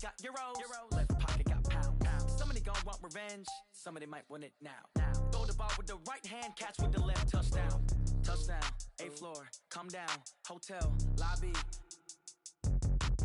got euros. Left pocket got pound. Somebody gon' want revenge. Somebody might want it now. Throw the ball with the right hand, catch with the left. Touchdown. Touchdown. 8th floor. Come down. Hotel. Lobby.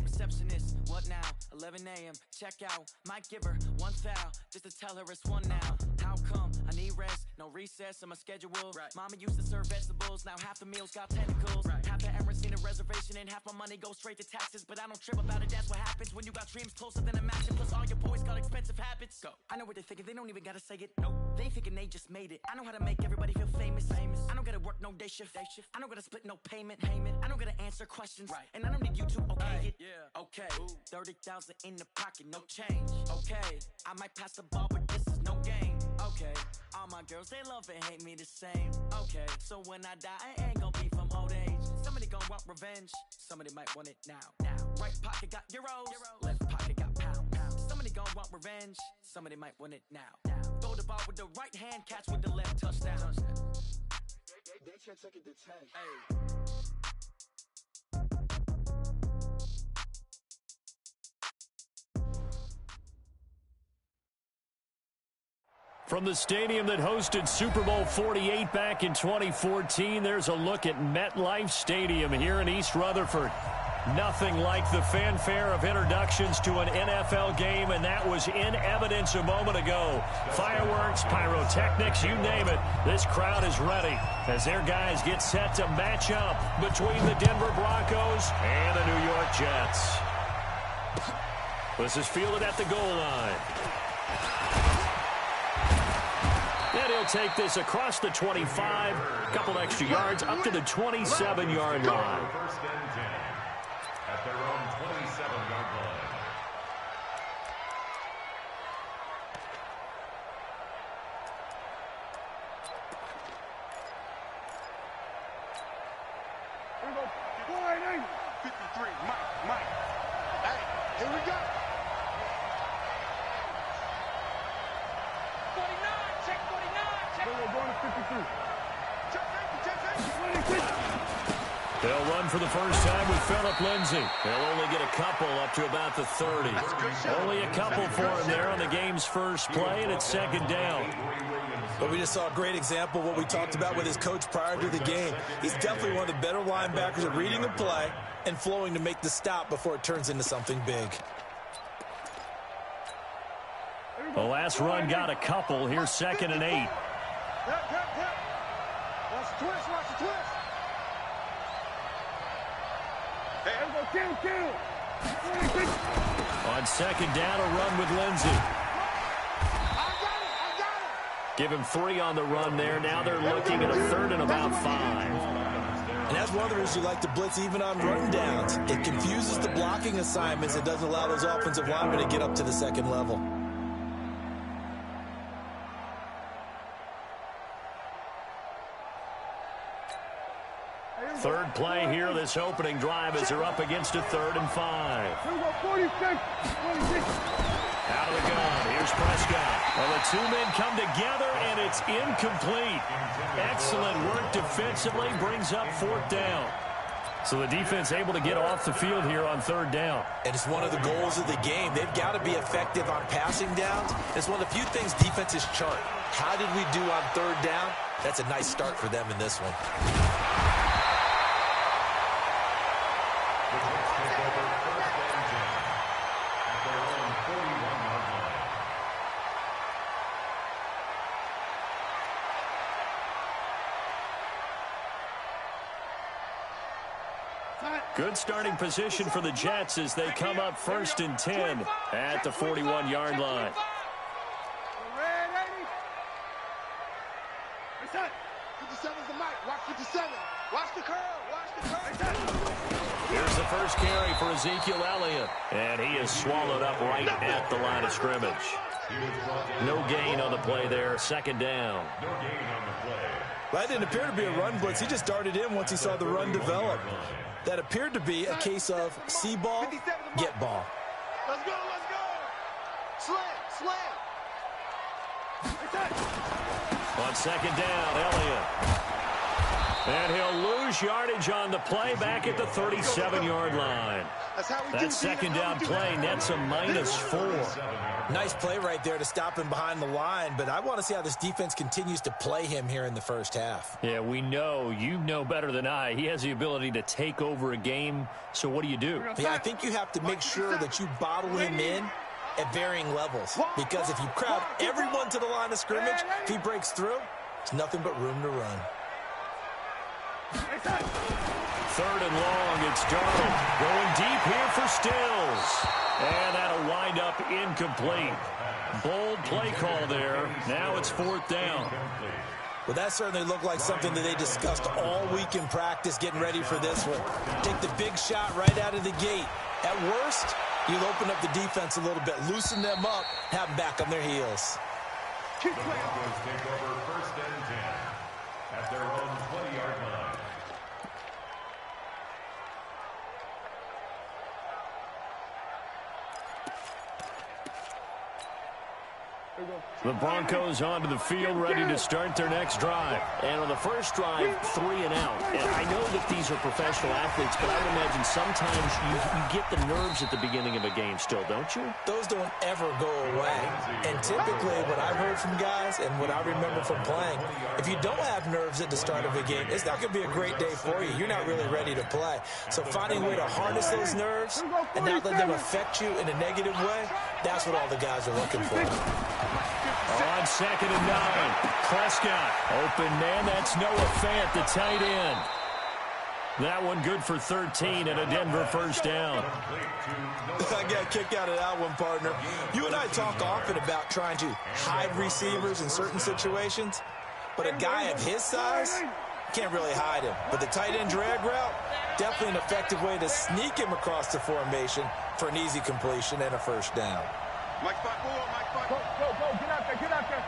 Receptionist, what now? 11 a.m. Check out. Might give her one foul just to tell her it's one now. How come? I need rest, no recess in my schedule. Right. Mama used to serve vegetables, now half the meals got tentacles. Right. Half the errands need a reservation and half my money goes straight to taxes. But I don't trip about it, that's what happens when you got dreams closer than a mansion. Plus all your boys got expensive habits. Go. I know what they're thinking, they don't even gotta say it. Nope. They thinking they just made it. I know how to make everybody feel famous. I don't gotta work no day shift. I don't gotta split no payment. I don't gotta answer questions. Right. And I don't need you to okay it. Yeah. Okay, 30,000 in the pocket, no change. Okay, I might pass the ball, but this is no game. Okay, all my girls, they love and hate me the same. Okay, so when I die, I ain't gon' be from old age. Somebody gon' want revenge, somebody might want it now. Right pocket got euros, left pocket got pound. Somebody gon' want revenge, somebody might want it now. Throw the ball with the right hand, catch with the left. Touchdown. They can't take it to 10. Hey. From the stadium that hosted Super Bowl 48 back in 2014, there's a look at MetLife Stadium here in East Rutherford. Nothing like the fanfare of introductions to an NFL game, and that was in evidence a moment ago. Fireworks, pyrotechnics, you name it. This crowd is ready as their guys get set to match up between the Denver Broncos and the New York Jets. This is fielded at the goal line. And he'll take this across the 25, a couple extra yards, up to the 27-yard line. First and 10 at their own 27-yard line. Here we go. 53, Mike. Hey, here we go. 49, check 49, check. We're going to 53. Check. They'll run for the first time with Phillip Lindsay. They'll only get a couple up to about the 30. Only a couple for him there on the game's first play, and it's second down. But we just saw a great example of what we talked about with his coach prior to the game. He's definitely one of the better linebackers at reading the play and flowing to make the stop before it turns into something big. The last run got a couple. Here's second and 8. Watch the twist. Hey, kill. On second down, a run with Lindsay. I got it. Give him 3 on the run there. Now they're looking at a third and about 5. And that's one of the reasons you like to blitz even on run downs. It confuses the blocking assignments. It doesn't allow those offensive linemen to get up to the second level. Third play here, this opening drive, as they're up against a 3rd and 5. Here we go, 46. Out of the gun, here's Prescott. Well, the two men come together, and it's incomplete. Excellent work defensively, brings up 4th down. So the defense able to get off the field here on 3rd down. And it's one of the goals of the game. They've got to be effective on passing downs. It's one of the few things defenses chart. How did we do on 3rd down? That's a nice start for them in this one. Good starting position for the Jets as they come up 1st and 10 at the 41-yard line. 57's the mic. Watch 57. Watch the curl. Here's the first carry for Ezekiel Elliott, and he is swallowed up right at the line of scrimmage. No gain on the play there. 2nd down. No gain on the play. That didn't appear to be a run blitz. He just darted in once he saw the run develop. That appered to be a case of see ball, get ball. Let's go. Slam. On 2nd down, Elliott. And he'll lose yardage on the play back at the 37-yard line. That second down play nets a -4. Nice play right there to stop him behind the line, but I want to see how this defense continues to play him here in the first half. Yeah, we know. You know better than I. He has the ability to take over a game, so what do you do? Yeah, I think you have to make sure that you bottle him in at varying levels, because if you crowd everyone to the line of scrimmage, if he breaks through, it's nothing but room to run. 3rd and long, it's Darnold going deep here for Stills. And that'll wind up incomplete. Bold play call there. Now it's 4th down. Well, that certainly looked like something that they discussed all week in practice getting ready for this one. Take the big shot right out of the gate. At worst, you'll open up the defense a little bit, loosen them up, have them back on their heels. The Broncos take over 1st and 10 at their own 20-yard line. The Broncos onto the field, ready to start their next drive. And on the first drive, 3 and out. And I know that these are professional athletes, but I would imagine sometimes you get the nerves at the beginning of a game still, don't you? Those don't ever go away. And typically, what I've heard from guys and what I remember from playing, if you don't have nerves at the start of a game, it's not going to be a great day for you. You're not really ready to play. So finding a way to harness those nerves and not let them affect you in a negative way, that's what all the guys are looking for. On 2nd and 9, Prescott. Open man, that's Noah Fant, the tight end. That one good for 13 and a Denver first down. I got a kick out of that one, partner. You and I talk often about trying to hide receivers in certain situations, but a guy of his size can't really hide him. But the tight end drag route, definitely an effective way to sneak him across the formation for an easy completion and a first down. Mike spot, go, get out there.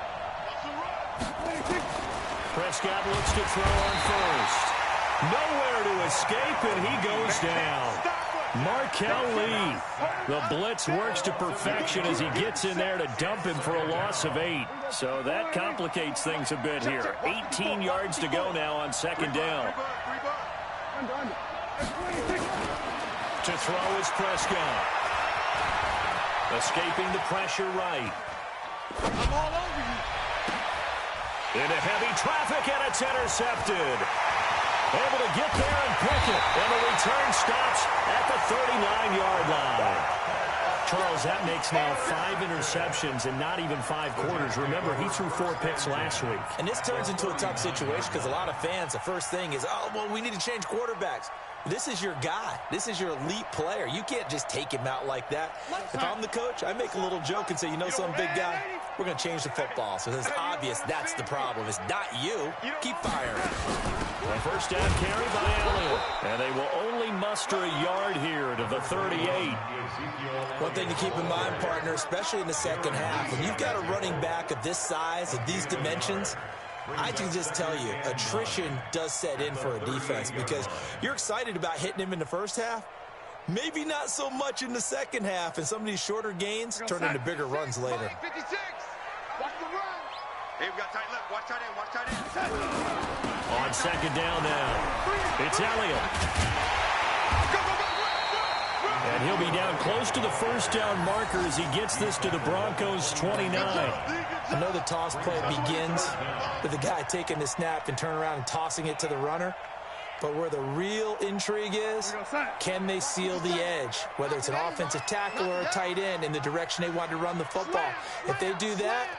Prescott looks to throw on first. Nowhere to escape, and he goes down. Markel Lee. The blitz works to perfection as he gets in there to dump him for a loss of 8. So that complicates things a bit here. 18 yards to go now on 2nd down. To throw is Prescott. Escaping the pressure right. I'm all over you. Into heavy traffic, and it's intercepted. Able to get there and pick it. And the return stops at the 39-yard line. Charles, that makes now 5 interceptions and not even 5 quarters. Remember, he threw 4 picks last week. And this turns into a tough situation because a lot of fans, the first thing is, oh, well, we need to change quarterbacks. This is your guy. This is your elite player. You can't just take him out like that. If I'm the coach, I make a little joke and say, you know something, big guy? We're going to change the football. So it's obvious that's the problem. It's not you. Keep firing. A first down carry by Elliott. And they will only muster a yard here to the 38. One thing to keep in mind, partner, especially in the second half, when you've got a running back of this size, of these dimensions, I can just tell you, attrition does set in for a defense because you're excited about hitting him in the first half. Maybe not so much in the second half, and some of these shorter gains turn into bigger runs later. 56. Watch the run. Hey, we got tight left. Watch tight end. Watch tight end. On 2nd down now, it's Elliott. And he'll be down close to the first down marker as he gets this to the Broncos' 29. I know the toss play begins with the guy taking the snap and turn around and tossing it to the runner. But where the real intrigue is, can they seal the edge, whether it's an offensive tackle or a tight end in the direction they want to run the football. If they do that,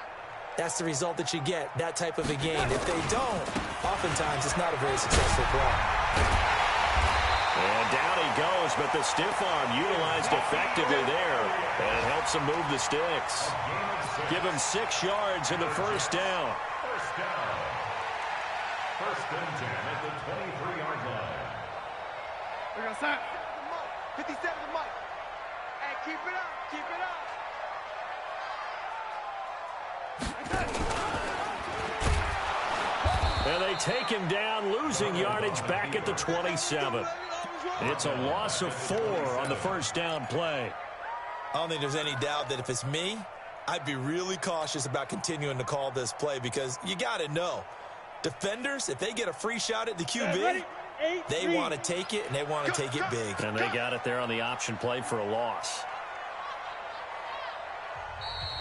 that's the result that you get, that type of a gain. If they don't, oftentimes it's not a very successful play. And down he goes, but the stiff arm utilized effectively there, and it helps him move the sticks. Give him 6 yards in the first down. First down. 1st and 10 at the 23-yard line. We're going to start. 57 to Mike. Hey, keep it up. Keep it up. And they take him down, losing yardage back at the 27. It's a loss of 4 on the first down play. I don't think there's any doubt that if it's me, I'd be really cautious about continuing to call this play because you got to know, Defenders, if they get a free shot at the QB, they want to take it, and they want to take it big. And they got it there on the option play for a loss.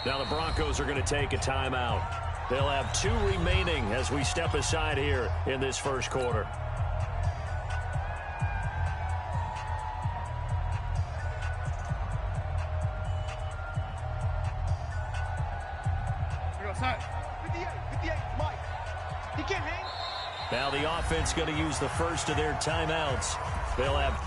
Now the Broncos are going to take a timeout. They'll have 2 remaining as we step aside here in this first quarter. Mike. He can't hang. Now the offense going to use the first of their timeouts. They'll have...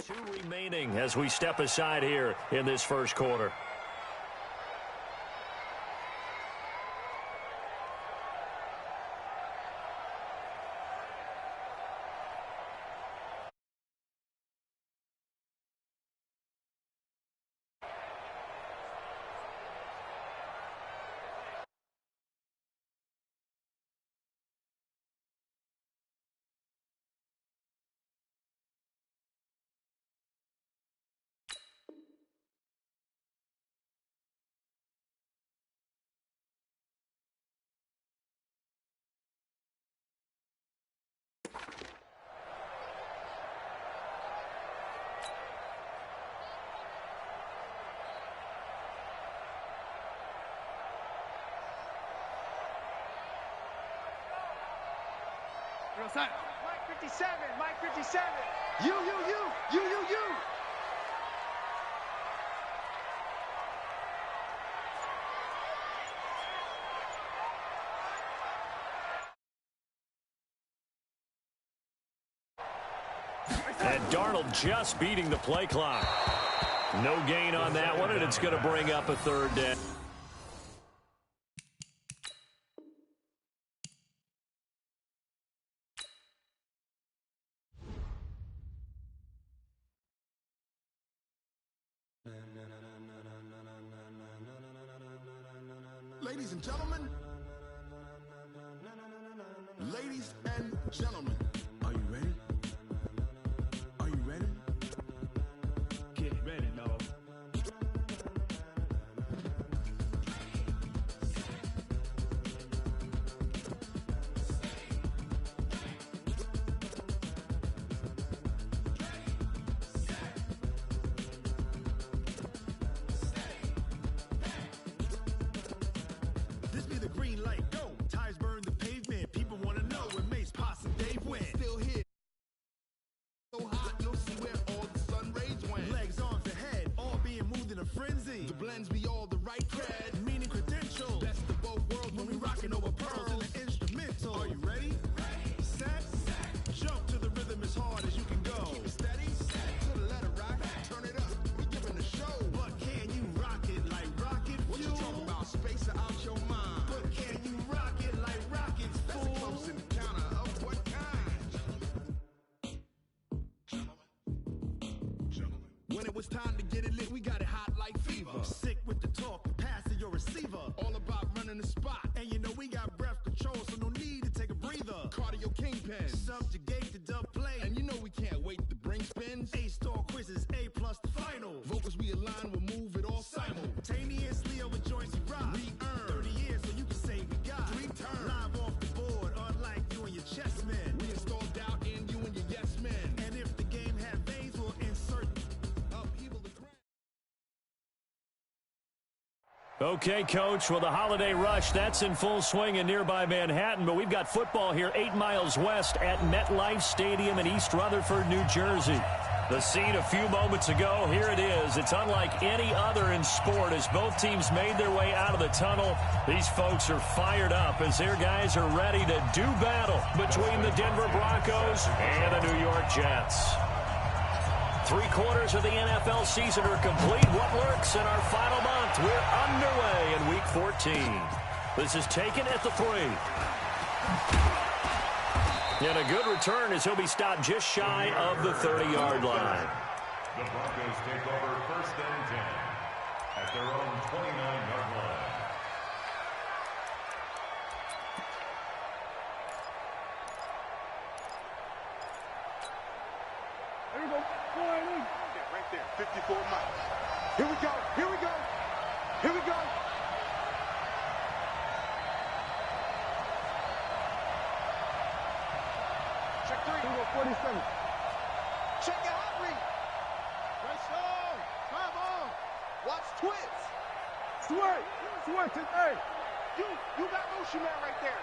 Two remaining as we step aside here in this first quarter. Mike 57, Mike 57. You. And Darnold just beating the play clock. No gain on that one, and it's going to bring up a third down. Ladies and gentlemen, are you ready? Are you ready? Get ready, dog. This be the green light, go. Tires burn the pavement. People want to know when Mace, Posse, and Dave went. Still here. So hot, you'll see where all the sun rays went. Legs, arms, ahead, all being moved in a frenzy. The blends be all the right cred, meaning credentials. Best of both worlds when we rocking over pearls in the instrumental. Are you ready? Set. Jump to the rhythm as hard as you can go. Keep it steady. To the letter rock. Turn it up. We giving the show. But can you rock it like rocket fuel? What you talking about? Space out your mind. But can you rock it like rockets, fool? That's a close encounter of what kind? When it was time to get it lit, we got it hot like fever. Sick with the talk, pass to your receiver. All about running the spot. And you know we got breath control, so no need to take a breather. Cardio kingpin, subjugate the dub play. And you know we can't wait to bring spins. A-star quizzes, A+ the final. Vocals we align, we'll move it all simultaneously over joints we rock. We earn 30 years, so you can say we got 3 turns. Live off the board, unlike you and your chess men. We installed doubt in you and your yes men. And if the game had veins, we'll insert upheaval the ground. Okay, Coach, well, the holiday rush, that's in full swing in nearby Manhattan, but we've got football here 8 miles west at MetLife Stadium in East Rutherford, New Jersey. The scene a few moments ago, here it is. It's unlike any other in sport as both teams made their way out of the tunnel. These folks are fired up as their guys are ready to do battle between the Denver Broncos and the New York Jets. 3/4 of the NFL season are complete. What lurks in our final month? We're underway in Week 14. This is taken at the 3. And a good return as he'll be stopped just shy of the 30-yard line. The Broncos take over 1st and 10 at their own 29-yard line. There we go. Yeah, right there. 54 miles. Here we go. Here we go. Here we go. Check 3. Here we go. 47. Check your hot read. Nice on. Drive on. Watch twist. Switch. Switch. Hey. You got motion man right there.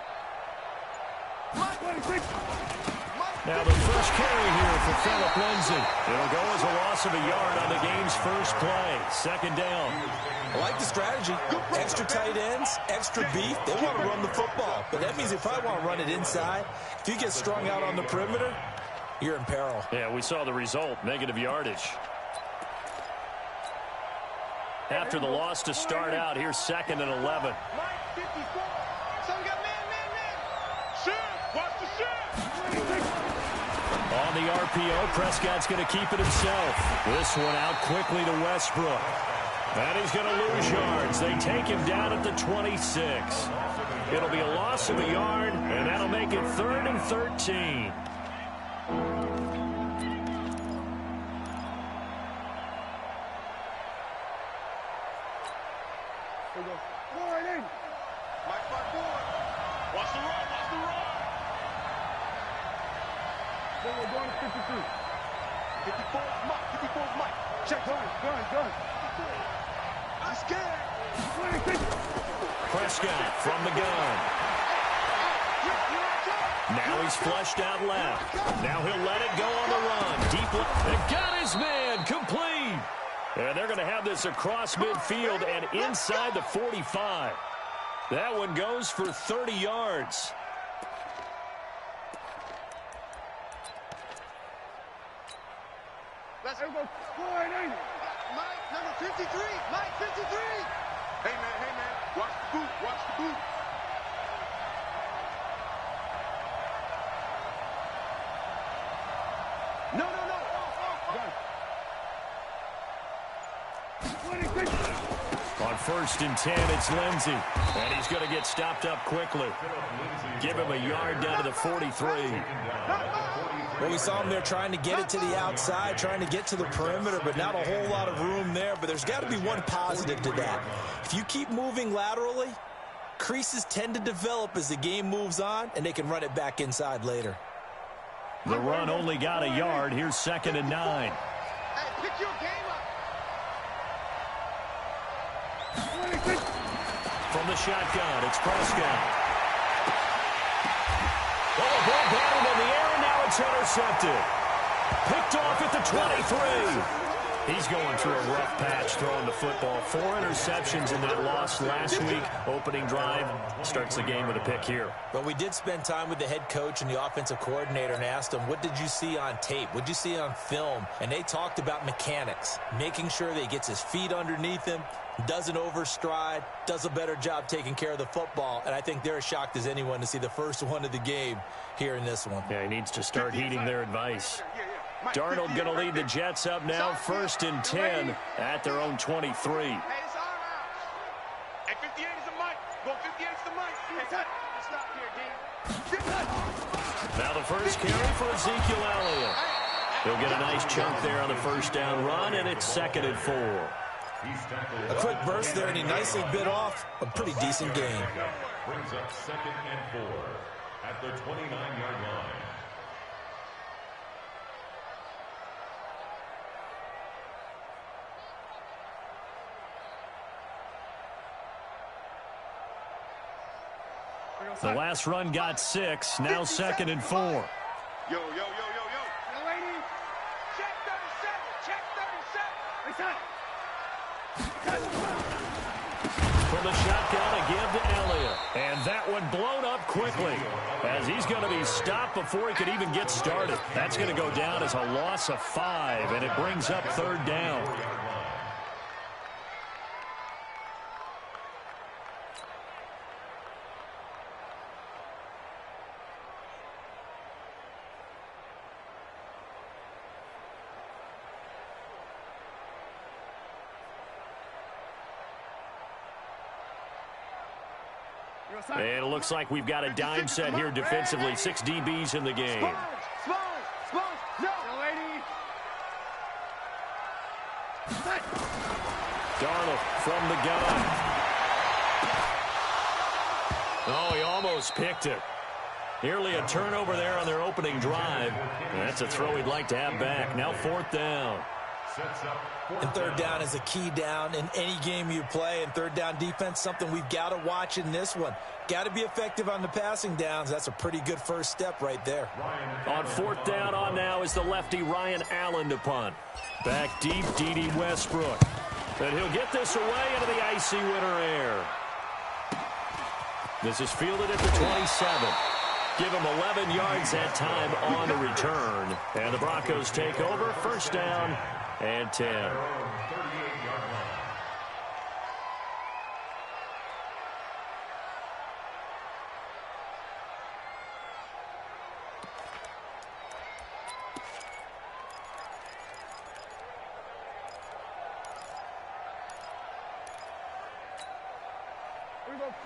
Mike 26. Now the first carry here for Phillip Lindsay. It'll go as a loss of a yard on the game's first play. 2nd down. I like the strategy. Extra tight ends, extra beef. They want to run the football, but that means they probably want to run it inside. If you get strung out on the perimeter, you're in peril. Yeah, we saw the result, negative yardage. After the loss to start out, here's 2nd and 11. Mike 54. Son got man. Shift. Watch the shift. On the RPO, Prescott's going to keep it himself. This one out quickly to Westbrook. And he's going to lose yards. They take him down at the 26. It'll be a loss of a yard, and that'll make it 3rd and 13. Mike 54. Watch the run. Watch the run. Then we're going to 52. 54 is Mike. 54 is Mike. Check. Gun. I'm scared. Prescott from the gun. Now he's flushed out left. Now he'll let it go on the run. Deep left. And got his man. Complete. And they're going to have this across midfield and inside the 45. That one goes for 30 yards. Let's go. Mike, number 53. Mike 53. Hey, man. Watch the boot. Watch the boot. No. On 1st and 10, it's Lindsay. And he's going to get stopped up quickly. Give him a yard down to the 43. Well, we saw him there trying to get it to the outside, trying to get to the perimeter, but not a whole lot of room there. But there's got to be one positive to that. If you keep moving laterally, creases tend to develop as the game moves on, and they can run it back inside later. The run only got a yard. Here's 2nd and 9. Hey, pick your game up. From the shotgun, it's Prescott. Oh, ball batted in the air, and now it's intercepted. Picked off at the 23. He's going through a rough patch throwing the football. 4 interceptions in that loss last week. Opening drive starts the game with a pick here. But we did spend time with the head coach and the offensive coordinator and asked them, what did you see on tape? What did you see on film? And they talked about mechanics, making sure that he gets his feet underneath him, doesn't overstride, does a better job taking care of the football. And I think they're as shocked as anyone to see the first one of the game here in this one. Yeah, he needs to start heeding their advice. Darnold going to lead the Jets up now, 1st and 10 at their own 23. Hey, it's our house. Hey, 58 is the mic. Go 58 is the mic. Hey, stop here, D. Now the first carry for Ezekiel Elliott. He'll get a nice chunk there on the 1st down run, and it's 2nd and 4. A quick burst there, and he nicely bit off a pretty decent gain. Brings up 2nd and 4 at the 29-yard line. The last run got 6, now 2nd and 4. Yo. Lady, check 37. From the shot shotgun to give to Elliott. And that one blown up quickly as he's going to be stopped before he could even get started. That's going to go down as a loss of 5, and it brings up 3rd down. And it looks like we've got a dime set here defensively. 6 DBs in the game. Darnold from the gun. Oh, he almost picked it. Nearly a turnover there on their opening drive. And that's a throw he'd like to have back. Now 4th down. And 3rd down is a key down in any game you play. And 3rd down defense, something we've got to watch in this one. Got to be effective on the passing downs. That's a pretty good first step right there. On 4th down on now is the lefty Ryan Allen to punt. Back deep, D.D. Westbrook. And he'll get this away into the icy winter air. This is fielded at the 27. Give him 11 yards that time on the return. And the Broncos take over. 1st down and 10.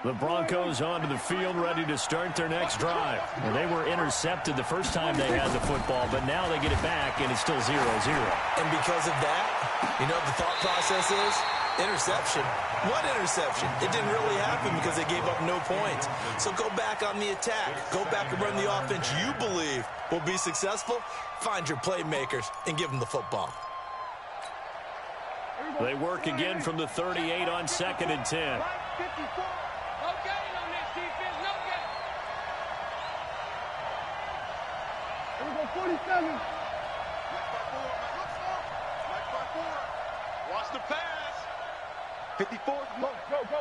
The Broncos onto the field, ready to start their next drive. And they were intercepted the first time they had the football, but now they get it back, and it's still 0-0. And because of that, you know what the thought process is? Interception. What interception? It didn't really happen because they gave up no points. So go back on the attack. Go back and run the offense you believe will be successful. Find your playmakers and give them the football. They work again from the 38 on 2nd and 10. No gain on this defense, no gain. Here we go, 47. Watch the pass. 54. Go,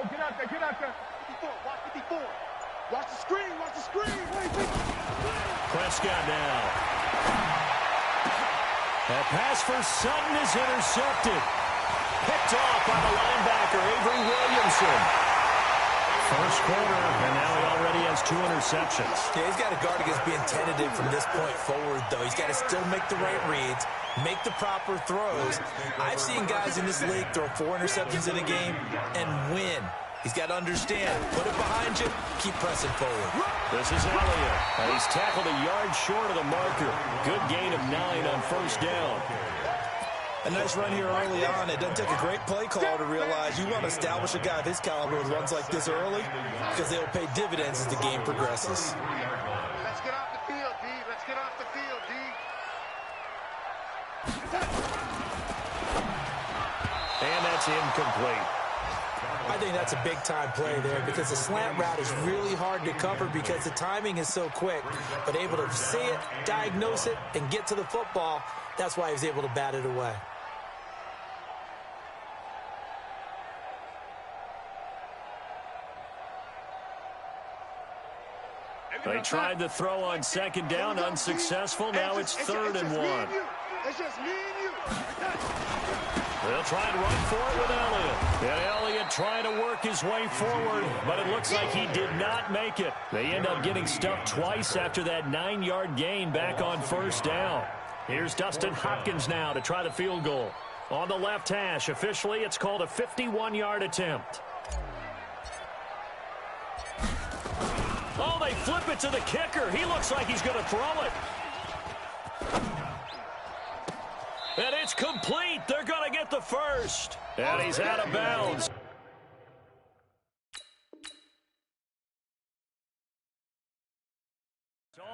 get out there. 54, watch 54. Watch the screen. Wait. Prescott now. That pass for Sutton is intercepted. Picked off by the linebacker, Avery Williamson. First quarter, and now he already has 2 interceptions. Yeah, he's got to guard against being tentative from this point forward, though. He's got to still make the right reads, make the proper throws. I've seen guys in this league throw 4 interceptions in a game and win. He's got to understand, put it behind you, keep pressing forward. This is Elliott, and he's tackled a yard short of the marker. Good gain of 9 on 1st down. A nice run here early on. It doesn't take a great play caller to realize you want to establish a guy of his caliber with runs like this early because they'll pay dividends as the game progresses. Let's get off the field, D. Let's get off the field, D. And that's incomplete. I think that's a big-time play there because the slant route is really hard to cover because the timing is so quick. But able to see it, diagnose it, and get to the football, that's why he was able to bat it away. They tried to throw on 2nd down, unsuccessful. Now it's 3rd and 1. It's just me and you. They'll try and run for it with Elliott. And Elliott trying to work his way forward, but it looks like he did not make it. They end up getting stuffed twice after that 9-yard gain back on 1st down. Here's Dustin Hopkins now to try the field goal. On the left hash, officially it's called a 51-yard attempt. Oh, they flip it to the kicker. He looks like he's going to throw it. And it's complete. They're going to get the first. And he's out of bounds.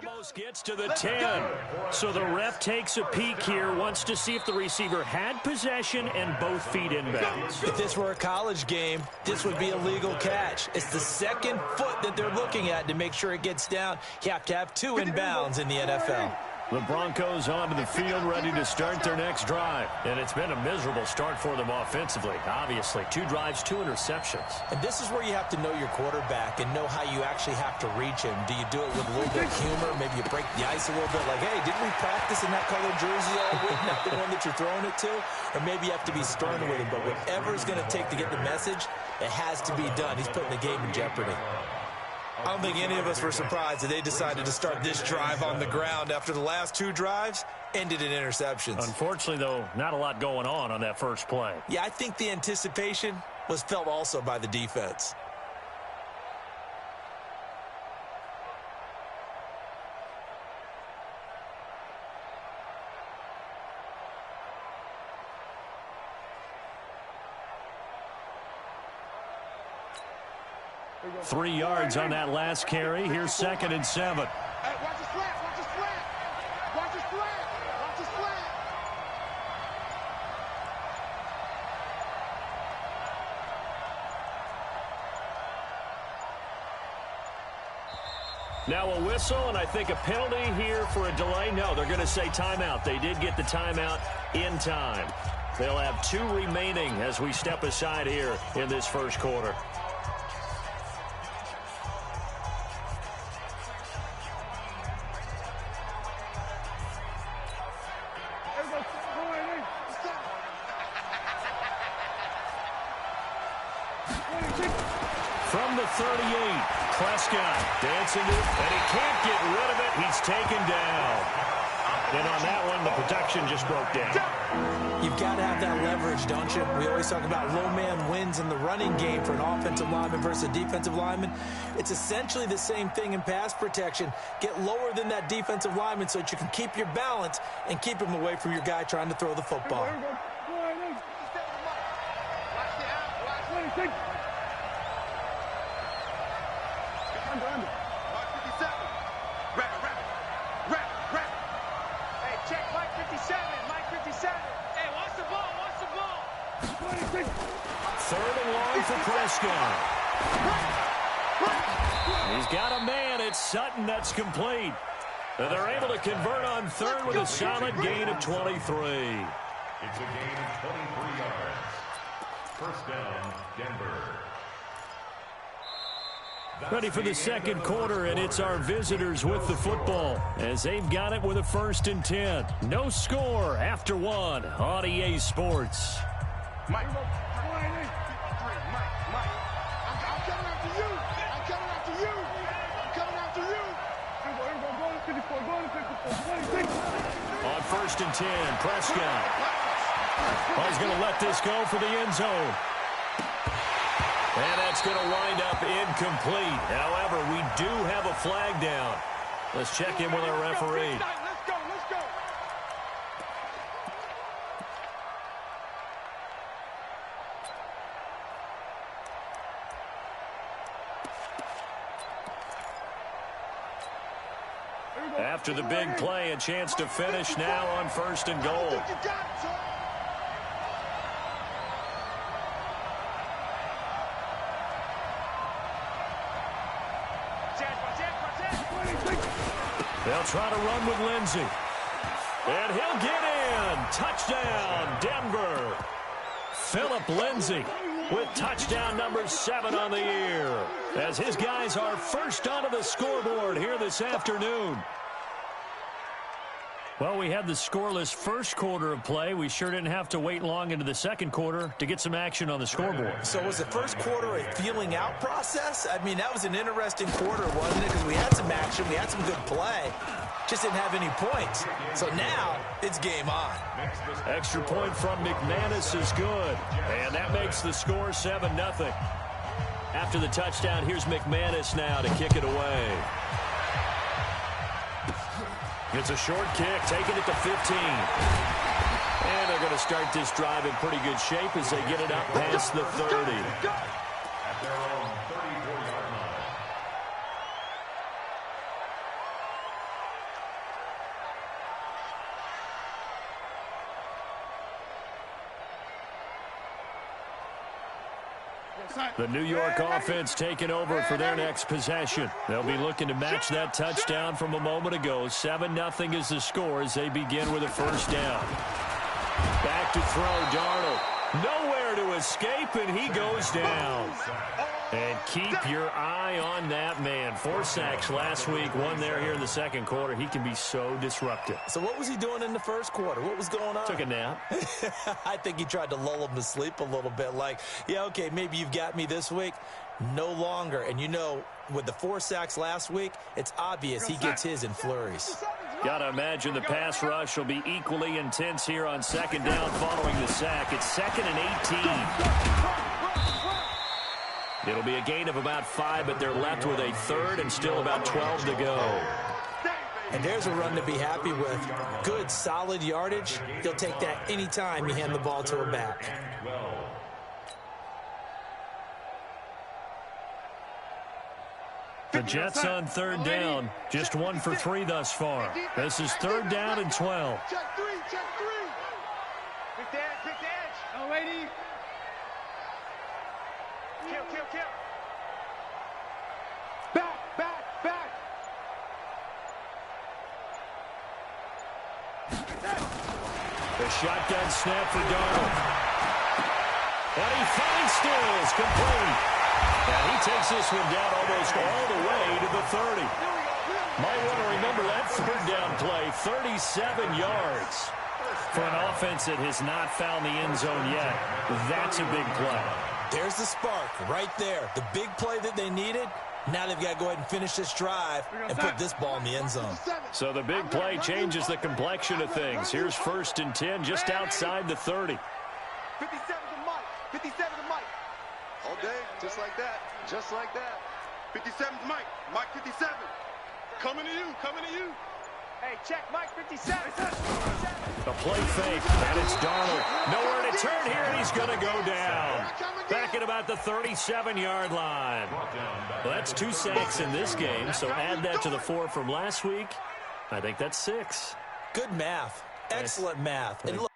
Almost gets to the 10. So the ref takes a peek here, wants to see if the receiver had possession and both feet inbounds. If this were a college game, this would be a legal catch. It's the 2nd foot that they're looking at to make sure it gets down. You have to have 2 inbounds in the NFL. The Broncos onto the field, ready to start their next drive. And it's been a miserable start for them offensively, obviously. 2 drives, 2 interceptions. And this is where you have to know your quarterback and know how you actually have to reach him. Do you do it with a little bit of humor? Maybe you break the ice a little bit, like, hey, didn't we practice in that colored jersey all week, not the one that you're throwing it to? Or maybe you have to be stern with him. But whatever it's going to take to get the message, it has to be done. He's putting the game in jeopardy. I don't think any of us were surprised that they decided to start this drive on the ground after the last 2 drives ended in interceptions. Unfortunately, though, not a lot going on that first play. Yeah, I think the anticipation was felt also by the defense. Three yards on that last carry. Here's 2nd and 7. Hey, watch his flat, watch his flat. Watch his flat, watch his flat. Now a whistle, and I think a penalty here for a delay. No, they're going to say timeout. They did get the timeout in time. They'll have 2 remaining as we step aside here in this first quarter. From the 38, Prescott dancing to it, and he can't get rid of it. He's taken down. And on that one, the protection just broke down. You've got to have that leverage, don't you? We always talk about low man wins in the running game for an offensive lineman versus a defensive lineman. It's essentially the same thing in pass protection. Get lower than that defensive lineman so that you can keep your balance and keep him away from your guy trying to throw the football. Third and long for Prescott. He's got a man. It's Sutton. That's complete. And they're able to convert on third with a solid gain of 23. It's a gain of 23 yards. First down, Denver. Ready for the second quarter, and it's our visitors with the football as they've got it with a 1st and 10. No score after 1 on EA Sports. Mike. I'm coming after you. I'm coming after you. I'm coming after you. On 1st and 10, Prescott. Oh, he's going to let this go for the end zone. And that's going to wind up incomplete. However, we do have a flag down. Let's check in with our referee. Let's go, let's go. After the big play, a chance to finish now on 1st and goal. They'll try to run with Lindsey. And he'll get in. Touchdown, Denver. Phillip Lindsey with touchdown number 7 on the year, as his guys are first onto the scoreboard here this afternoon. Well, we had the scoreless first quarter of play. We sure didn't have to wait long into the second quarter to get some action on the scoreboard. So was the first quarter a feeling out process? I mean, that was an interesting quarter, wasn't it? Because we had some action, we had some good play, just didn't have any points. So now it's game on. Extra point from McManus is good, and that makes the score 7-0. After the touchdown, here's McManus now to kick it away. It's a short kick, taking it to 15. And they're going to start this drive in pretty good shape as they get it up past the 30. At their own 34-yard line. The New York offense taking over for their next possession. They'll be looking to match that touchdown from a moment ago. 7-0 is the score as they begin with a first down. Back to throw, Darnold. Nowhere to escape, and he goes down. And keep your eye on that man. 4 sacks last week, 1 there here in the second quarter. He can be so disruptive. So what was he doing in the first quarter? What was going on? Took a nap. I think he tried to lull him to sleep a little bit. Like, yeah, okay, maybe you've got me this week. No longer. And you know, with the 4 sacks last week, it's obvious he gets his in flurries. Got to imagine the pass rush will be equally intense here on second down following the sack. It's 2nd and 18. It'll be a gain of about 5, but they're left with a third and still about 12 to go. And there's a run to be happy with. Good, solid yardage. He'll take that any time you hand the ball to a back. The Jets on third down. Just 1 for 3 thus far. This is 3rd down and 12. Check 3, check 3. Quick the edge. Oh, lady. Kill. Back. The shotgun snap for Darnold. And he finds Stills, complete. And he takes this one down almost all the way to the 30. Might want to remember that 3rd down play, 37 yards. For an offense that has not found the end zone yet, that's a big play. There's the spark right there. The big play that they needed. Now they've got to go ahead and finish this drive and put this ball in the end zone. So the big play changes the complexion of things. Here's 1st and 10 just outside the 30. 57 to Mike. All day, just like that. 57 to Mike. Mike 57. Coming to you. Hey, check Mike 57. A play fake, and it's Darnold. Nowhere to turn here, and he's going to go down. Back at about the 37-yard line. Well, that's 2 sacks in this game, so add that to the 4 from last week. I think that's 6. Good math. Excellent math. And look,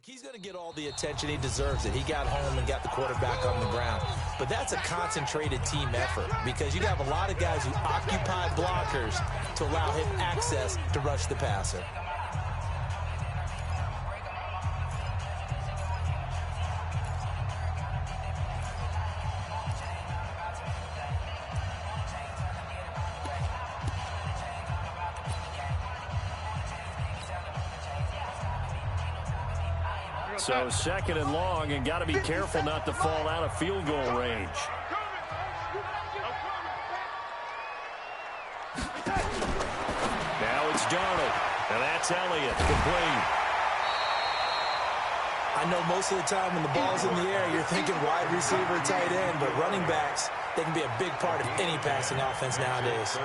he's going to get all the attention. He deserves it. He got home and got the quarterback on the ground. But that's a concentrated team effort because you have a lot of guys who occupy blockers to allow him access to rush the passer. So 2nd and long, and got to be careful not to fall out of field goal range. Now it's Darnold, and that's Elliott, complete. I know most of the time when the ball's in the air, you're thinking wide receiver, tight end, but running backs, they can be a big part of any passing offense nowadays.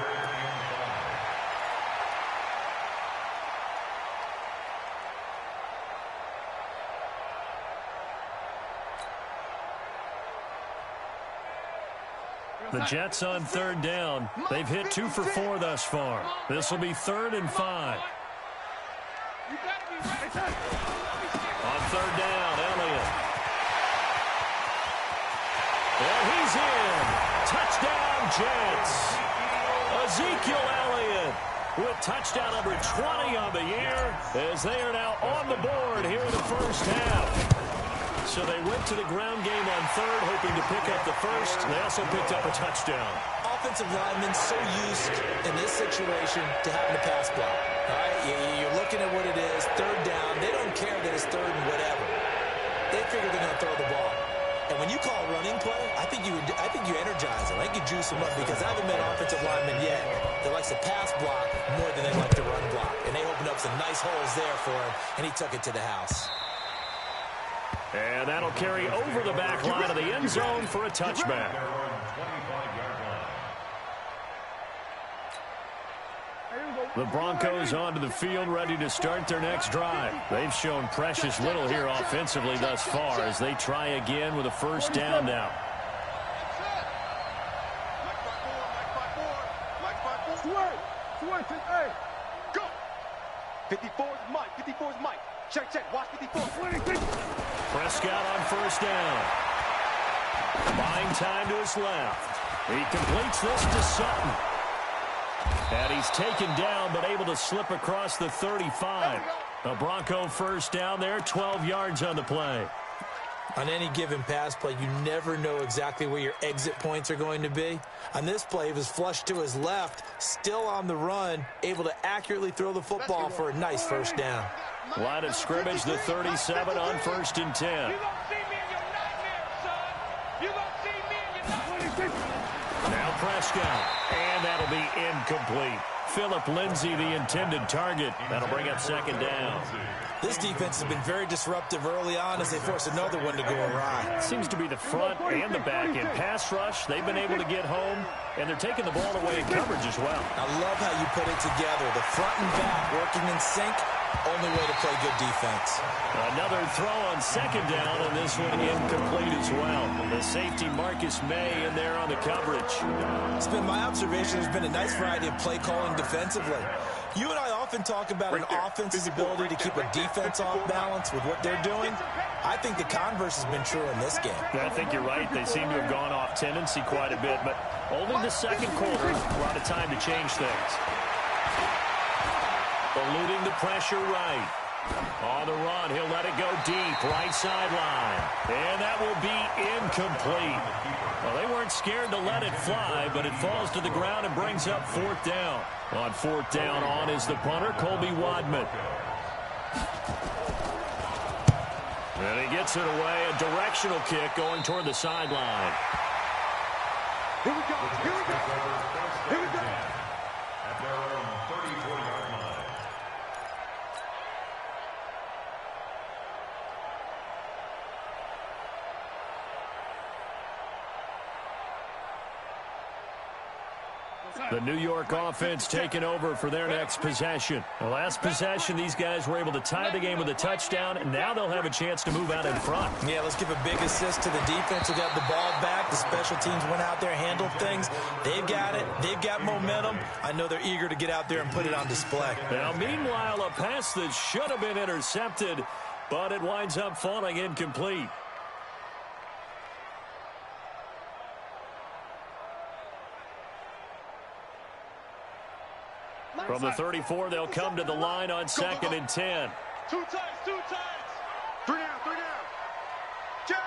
The Jets on 3rd down. They've hit 2 for 4 thus far. This will be 3rd and 5. On 3rd down, Elliott. And he's in. Touchdown, Jets. Ezekiel Elliott with touchdown number 20 on the year as they are now on the board here in the first half. So they went to the ground game on 3rd, hoping to pick up the 1st. They also picked up a touchdown. Offensive linemen so used in this situation to having a pass block. All right, you're looking at what it is, 3rd down. They don't care that it's 3rd and whatever. They figure they're going to throw the ball. And when you call a running play, I think you energize them. I think you juice them up because I haven't met offensive linemen yet that likes to pass block more than they like to run block. And they opened up some nice holes there for him, and he took it to the house. And that'll carry over the back line of the end zone for a touchback. The Broncos onto the field, ready to start their next drive. They've shown precious little here offensively thus far as they try again with a first down now. 54's Mike. 54's Mike. Check, check. Watch 54. Prescott on first down. Buying time to his left. He completes this to Sutton. And he's taken down, but able to slip across the 35. A Bronco first down there, 12 yards on the play. On any given pass play, you never know exactly where your exit points are going to be. On this play, he was flushed to his left, still on the run, able to accurately throw the football for a nice first down. Line of scrimmage, the 37 on 1st and 10. You won't see me in your nightmares, son. You won't see me in your nightmares. Now Prescott, and that'll be incomplete. Phillip Lindsay, the intended target. That'll bring up 2nd down. This defense has been very disruptive early on as they force another one to go awry. Seems to be the front and the back end. Pass rush, they've been able to get home, and they're taking the ball away in coverage as well. I love how you put it together. The front and back working in sync, only way to play good defense. Another throw on 2nd down, and this one incomplete as well. The safety Marcus May in there on the coverage. It's been my observation there's been a nice variety of play calling defensively. You and I often talk about an offense's ability to keep a defense off balance with what they're doing. I think the converse has been true in this game. I think you're right. They seem to have gone off tendency quite a bit, but only the 2nd quarter, a lot of time to change things. Eluding the pressure right. On the run, he'll let it go deep, right sideline. And that will be incomplete. Well, they weren't scared to let it fly, but it falls to the ground and brings up 4th down. On 4th down, on is the punter, Colby Wadman. And he gets it away, a directional kick going toward the sideline. Here we go. Here we go. Here we go. At their own 34-yard line. The New York offense taking over for their next possession. The last possession, these guys were able to tie the game with a touchdown, and now they'll have a chance to move out in front. Yeah, let's give a big assist to the defense who got the ball back. The special teams went out there, handled things. They've got it. They've got momentum. I know they're eager to get out there and put it on display. Now, meanwhile, a pass that should have been intercepted, but it winds up falling incomplete. From the 34, they'll come to the line on 2nd and 10. 2 times, 2 times. 3 down, 3 down. Jack!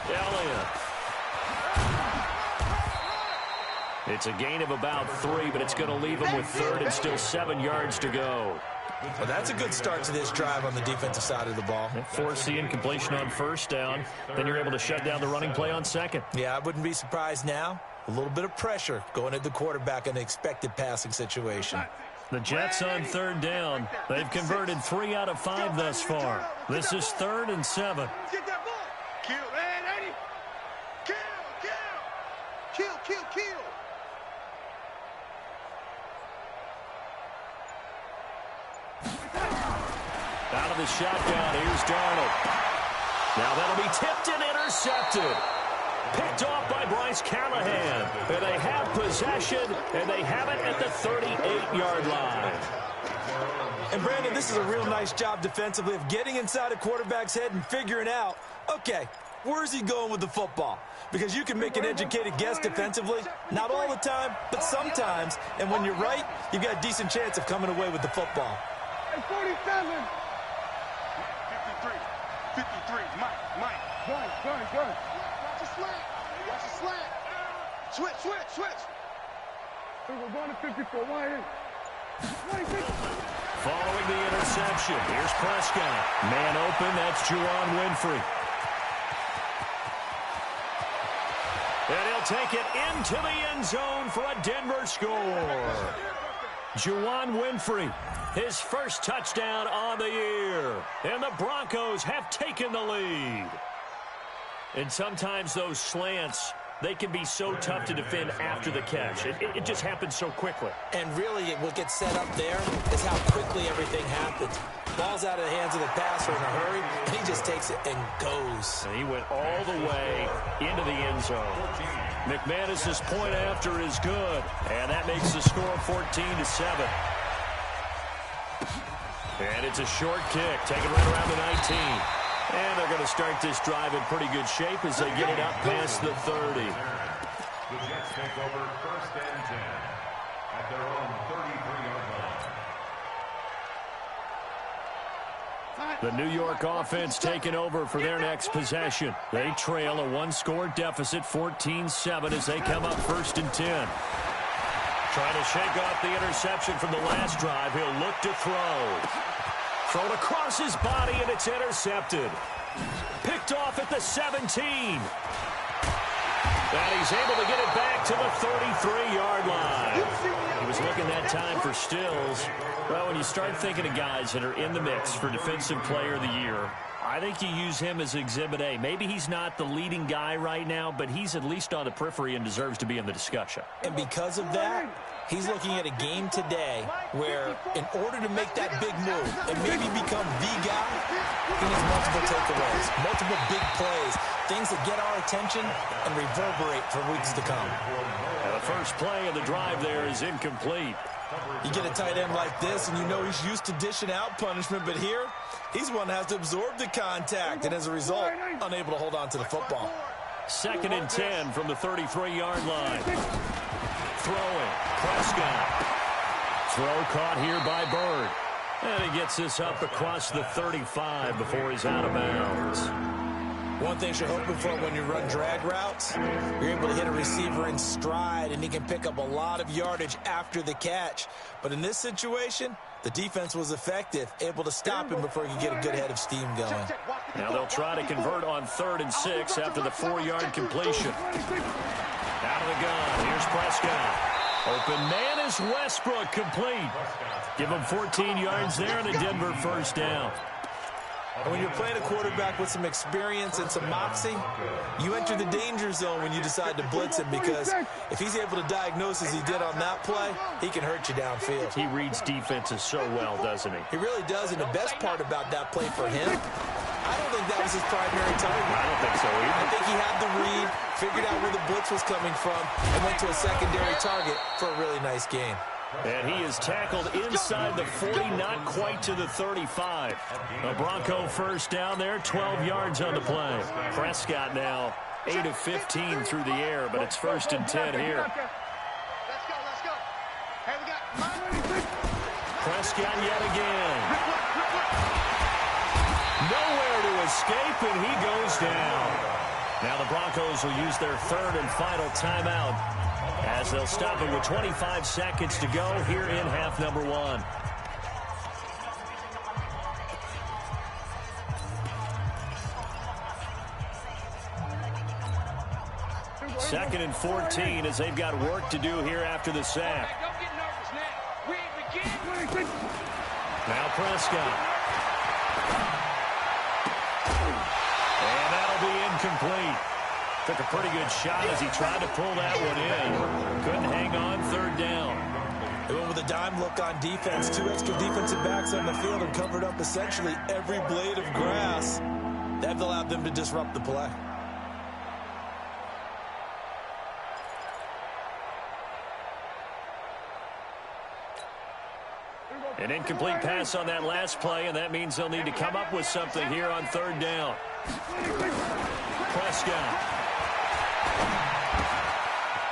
Elliott. It's a gain of about 3, but it's going to leave them with 3rd and still 7 yards to go. Well, that's a good start to this drive on the defensive side of the ball. Force the incompletion on 1st down. Then you're able to shut down the running play on 2nd. Yeah, I wouldn't be surprised now. A little bit of pressure going at the quarterback in an expected passing situation. The Jets on 3rd down. They've converted 3 out of 5 thus far. This is 3rd and 7. Get that ball. Kill, man, Eddie. Kill, kill. Kill, kill, kill. Out of the shotgun, here's Darnold. Now that'll be tipped and intercepted. Picked off by Bryce Callahan. And they have possession, and they have it at the 38-yard line. And, Brandon, this is a real nice job defensively of getting inside a quarterback's head and figuring out, okay, where's he going with the football? Because you can make an educated guess defensively, not all the time, but sometimes. And when you're right, you've got a decent chance of coming away with the football. 47. 53. Mike. Gun. Watch the slant. Switch. We're going to 54. Why? Following the interception, here's Prescott. Man open, that's Juwan Winfrey. And he'll take it into the end zone for a Denver score. Juwan Winfrey, his first touchdown on the year. And the Broncos have taken the lead. And sometimes those slants, they can be so tough to defend after the catch. It just happens so quickly. And really, what gets set up there is how quickly everything happens. Ball's out of the hands of the passer in a hurry, and he just takes it and goes. And he went all the way into the end zone. McManus's point after is good, and that makes the score 14-7. And it's a short kick, taken right around the 19. And they're going to start this drive in pretty good shape as they get it up past the 30. The Jets take over 1st and 10 at their own 33-yard line. The New York offense taking over for their next possession. They trail a one-score deficit, 14-7, as they come up 1st and 10. Trying to shake off the interception from the last drive. He'll look to throw. Thrown across his body, and it's intercepted. Picked off at the 17. And he's able to get it back to the 33-yard line. He was looking that time for Stills. Well, when you start thinking of guys that are in the mix for Defensive Player of the Year, I think you use him as Exhibit A. Maybe he's not the leading guy right now, but he's at least on the periphery and deserves to be in the discussion. And because of that, he's looking at a game today where in order to make that big move and maybe become the guy, he needs multiple takeaways, multiple big plays, things that get our attention and reverberate for weeks to come. And the first play of the drive there is incomplete. You get a tight end like this, and you know he's used to dishing out punishment, but here, he's one that has to absorb the contact, and as a result, unable to hold on to the football. 2nd and 10 from the 33-yard line. Throwing, Prescott. Throw caught here by Bird. And he gets this up across the 35 before he's out of bounds. One thing you're hoping for when you run drag routes, you're able to hit a receiver in stride, and he can pick up a lot of yardage after the catch. But in this situation, the defense was effective, able to stop him before he could get a good head of steam going. Now they'll try to convert on 3rd and 6 after the 4-yard completion. Out of the gun, here's Prescott. Open man is Westbrook, complete. Give him 14 yards there and a Denver first down. And when you're playing a quarterback with some experience and some moxie, you enter the danger zone when you decide to blitz him, because if he's able to diagnose as he did on that play, he can hurt you downfield. He reads defenses so well, doesn't he? He really does, and the best part about that play for him, I don't think that was his primary target. I don't think so either. I think he had the read, figured out where the blitz was coming from, and went to a secondary target for a really nice gain. And he is tackled inside the 40, not quite to the 35. A Bronco first down there, 12 yards on the play. Prescott now 8 of 15 through the air, but it's 1st and 10 here. Let's go. Hey, we got Prescott yet again. Nowhere to escape, and he goes down. Now the Broncos will use their 3rd and final timeout, as they'll stop it with 25 seconds to go here in half number 1. Second and 14 as they've got work to do here after the sack. Don't get nervous now. We ain't begin. Now Prescott. And that'll be incomplete. Took a pretty good shot as he tried to pull that one in. Couldn't hang on, 3rd down. They went with a dime look on defense. 2 extra defensive backs on the field and covered up essentially every blade of grass. That allowed them to disrupt the play. An incomplete pass on that last play, and that means they'll need to come up with something here on 3rd down. Prescott.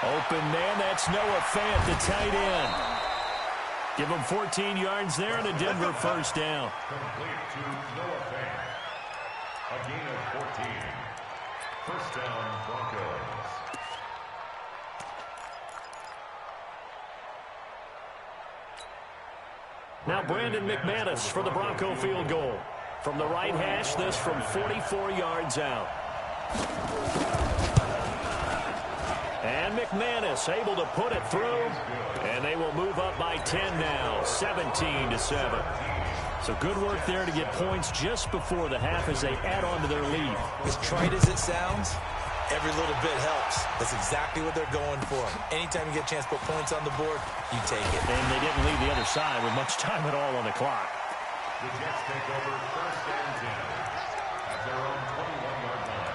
Open man, that's Noah Fant, the tight end. Give him 14 yards there and a Denver first down. Complete to Noah Fant. A gain of 14. First down, Broncos. Now Brandon McManus for the Bronco field goal. From the right hash, this from 44 yards out. And McManus able to put it through. And they will move up by 10 now, 17-7. So good work there to get points just before the half as they add on to their lead. As trite as it sounds, every little bit helps. That's exactly what they're going for. Anytime you get a chance to put points on the board, you take it. And they didn't leave the other side with much time at all on the clock. The Jets take over 1st and 10 at their own 21-yard line.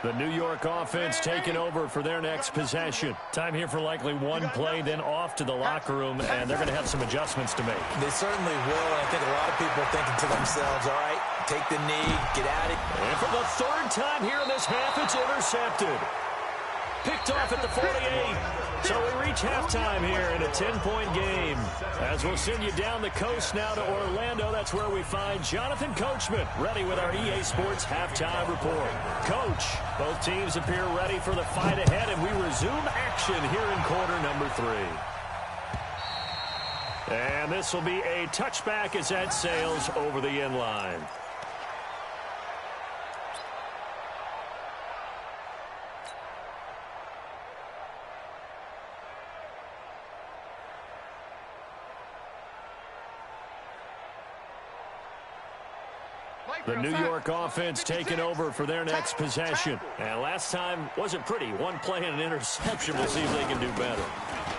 The New York offense taking over for their next possession. Time here for likely one play, then off to the locker room, and they're going to have some adjustments to make. They certainly will, and I think a lot of people are thinking to themselves, all right, take the knee, get at it. And for the 3rd time here in this half, it's intercepted. Picked off at the 48. So we reach halftime here in a 10-point game. As we'll send you down the coast now to Orlando, that's where we find Jonathan Coachman ready with our EA Sports halftime report. Coach, both teams appear ready for the fight ahead, and we resume action here in quarter number 3. And this will be a touchback as that sails over the end line. The New York offense taking over for their next possession. And last time wasn't pretty. One play and an interception. We'll see if they can do better.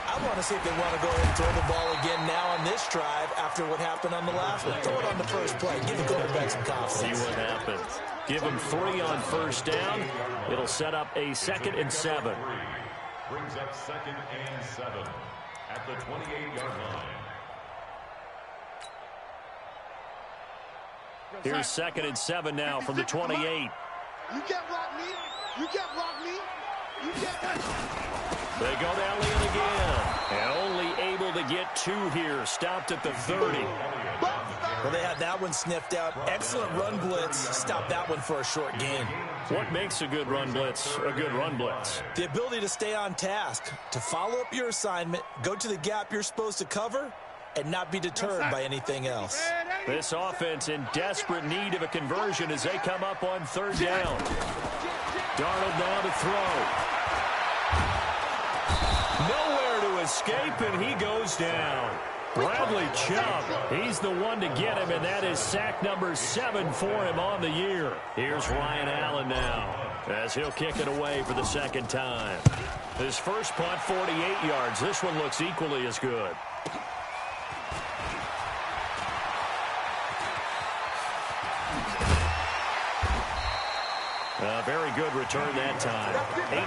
I want to see if they want to go ahead and throw the ball again now on this drive after what happened on the last one. Throw it on the first play. Give the quarterback some confidence. See what happens. Give them 3 on 1st down. It'll set up a 2nd and 7. Brings up 2nd and 7 at the 28-yard line. Here's 2nd and 7 now from the 28. You can't block me. You can't block me. You can't. They go down Leon again. And only able to get 2 here. Stopped at the 30. Well, they had that one sniffed out. Excellent run blitz. Stopped that one for a short gain. What makes a good run blitz a good run blitz? The ability to stay on task, to follow up your assignment, go to the gap you're supposed to cover, and not be deterred by anything else. This offense in desperate need of a conversion as they come up on 3rd down. Darnold now to throw. Nowhere to escape, and he goes down. Bradley Chubb, he's the one to get him, and that is sack number 7 for him on the year. Here's Ryan Allen now as he'll kick it away for the 2nd time. His first punt, 48 yards. This one looks equally as good. A very good return that time.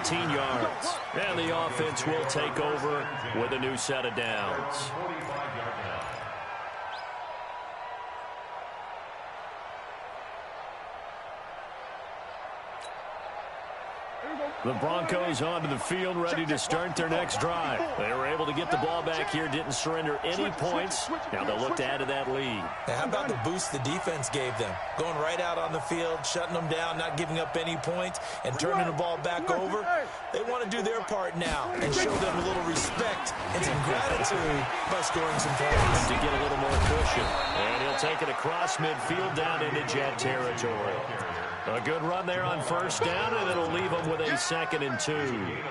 18 yards. And the offense will take over with a new set of downs. The Broncos onto the field, ready to start their next drive. They were able to get the ball back here, didn't surrender any points. Now they'll look to add to that lead. Now, how about the boost the defense gave them? Going right out on the field, shutting them down, not giving up any points, and turning the ball back over. They want to do their part now and show them a little respect and some gratitude by scoring some points. To get a little more cushion. And he'll take it across midfield down into Jet territory. A good run there on 1st down, and it'll leave them with a 2nd and 2.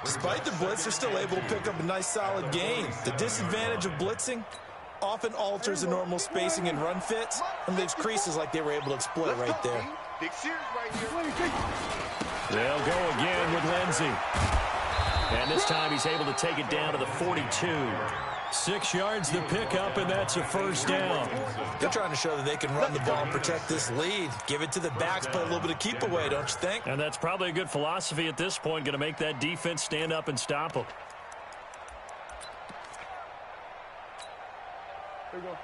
Despite the blitz, they're still able to pick up a nice, solid gain. The disadvantage of blitzing often alters the normal spacing and run fits, and leaves creases like they were able to exploit right there. They'll go again with Lindsey. And this time he's able to take it down to the 42. 6 yards the pickup, and that's a 1st down. They're trying to show that they can run the ball and protect this lead. Give it to the backs, play a little bit of keep away, don't you think? And that's probably a good philosophy at this point, going to make that defense stand up and stop them. There you go.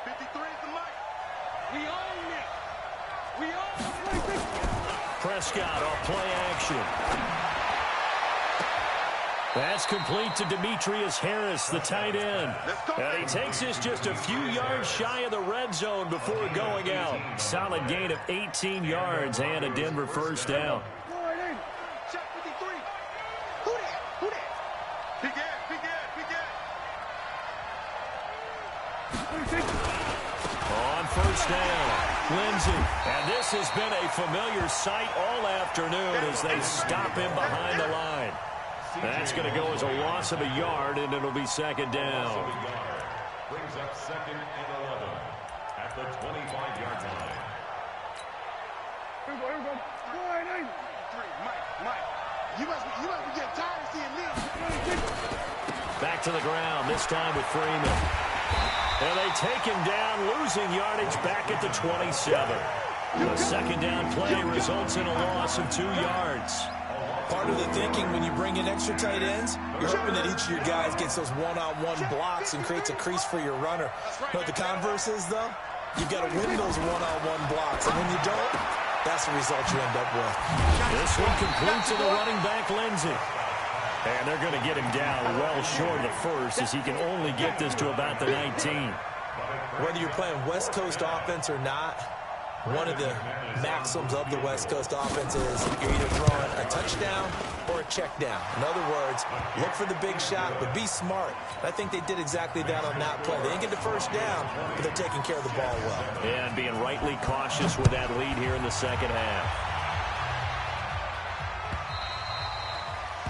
53 is the mic. We own it. We own it. Prescott off play action. That's complete to Demetrius Harris, the tight end. And he takes this just a few yards shy of the red zone before going out. Solid gain of 18 yards and a Denver 1st down. Check 53. Who that? Who that? Big ass, big ass, big ass. On 1st down, Lindsey. And this has been a familiar sight all afternoon as they stop him behind the line. That's going to go as a loss of a yard, and it'll be 2nd down. Brings up 2nd and 11 at the 25-yard line. Mike, you must be getting tired of seeing me. Back to the ground, this time with Freeman. And they take him down, losing yardage back at the 27. The second down play results in a loss of 2 yards. Part of the thinking when you bring in extra tight ends, you're hoping that each of your guys gets those one-on-one blocks and creates a crease for your runner. You know what the converse is, though? You've got to win those one-on-one blocks, and when you don't, that's the result you end up with. This one complete to the running back, Lindsey. And they're going to get him down well short of the first, as he can only get this to about the 19. Whether you're playing West Coast offense or not, one of the maxims of the West Coast offense is you're either throwing a touchdown or a check down. In other words, look for the big shot, but be smart. I think they did exactly that on that play. They didn't get the first down, but they're taking care of the ball well. And being rightly cautious with that lead here in the second half.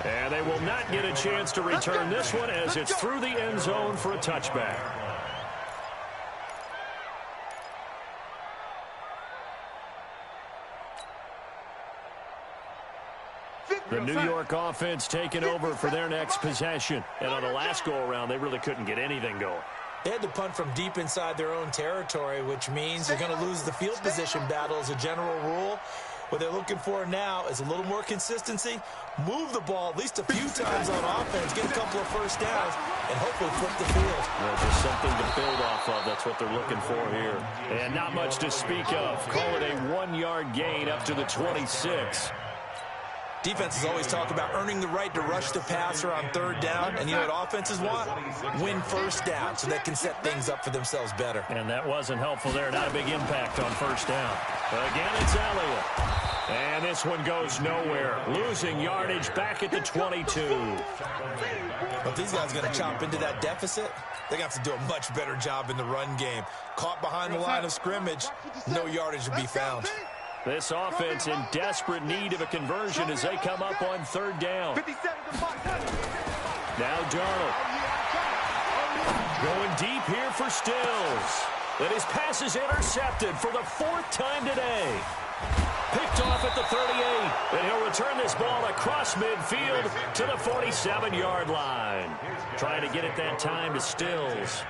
And they will not get a chance to return this one, as it's through the end zone for a touchback. The New York offense taking over for their next possession. And on the last go-around, they really couldn't get anything going. They had to punt from deep inside their own territory, which means they're going to lose the field position battle as a general rule. What they're looking for now is a little more consistency, move the ball at least a few times on offense, get a couple of first downs, and hopefully flip the field. Well, just something to build off of. That's what they're looking for here. And not much to speak of. Call it a 1-yard gain up to the 26. Defenses always talk about earning the right to rush the passer on third down. And you know what offenses want? Win first down so they can set things up for themselves better. And that wasn't helpful there. Not a big impact on first down. Again, it's Elliott. And this one goes nowhere. Losing yardage back at the 22. If these guys are going to chop into that deficit, they're going to have to do a much better job in the run game. Caught behind the line of scrimmage, no yardage to be found. This offense in desperate need of a conversion as they come up on third down. Now Darnold. Going deep here for Stills. And his pass is intercepted for the 4th time today. Picked off at the 38. And he'll return this ball across midfield to the 47-yard line. Trying to get it that time to Stills.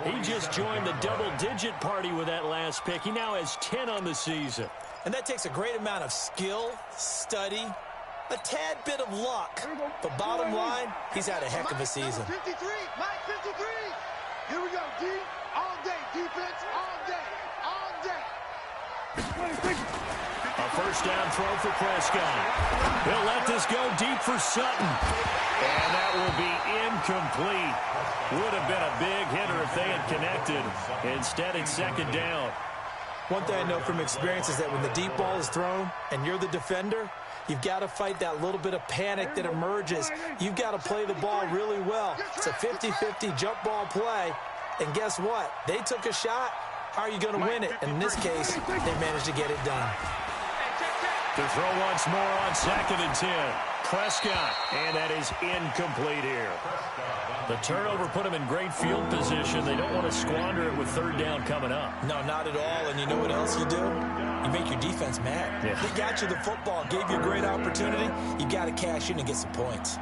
He just joined the double-digit party with that last pick. He now has 10 on the season. And that takes a great amount of skill, study, a tad bit of luck. But bottom line, he's had a heck of a season. 53, Mike 53. Here we go, D. All day, defense, all day, all day. A first down throw for Prescott. He'll let this go deep for Sutton. And that will be incomplete. Would have been a big hitter if they had connected. Instead, it's second down. One thing I know from experience is that when the deep ball is thrown and you're the defender, you've got to fight that little bit of panic that emerges. You've got to play the ball really well. It's a 50-50 jump ball play. And guess what? They took a shot. How are you going to win it? And in this case, they managed to get it done. To throw once more on 2nd and 10. Prescott, and that is incomplete here. The turnover put them in great field position. They don't want to squander it with third down coming up. No, not at all. And you know what else you do? You make your defense mad. Yeah. They got you the football, gave you a great opportunity. You got to cash in and get some points.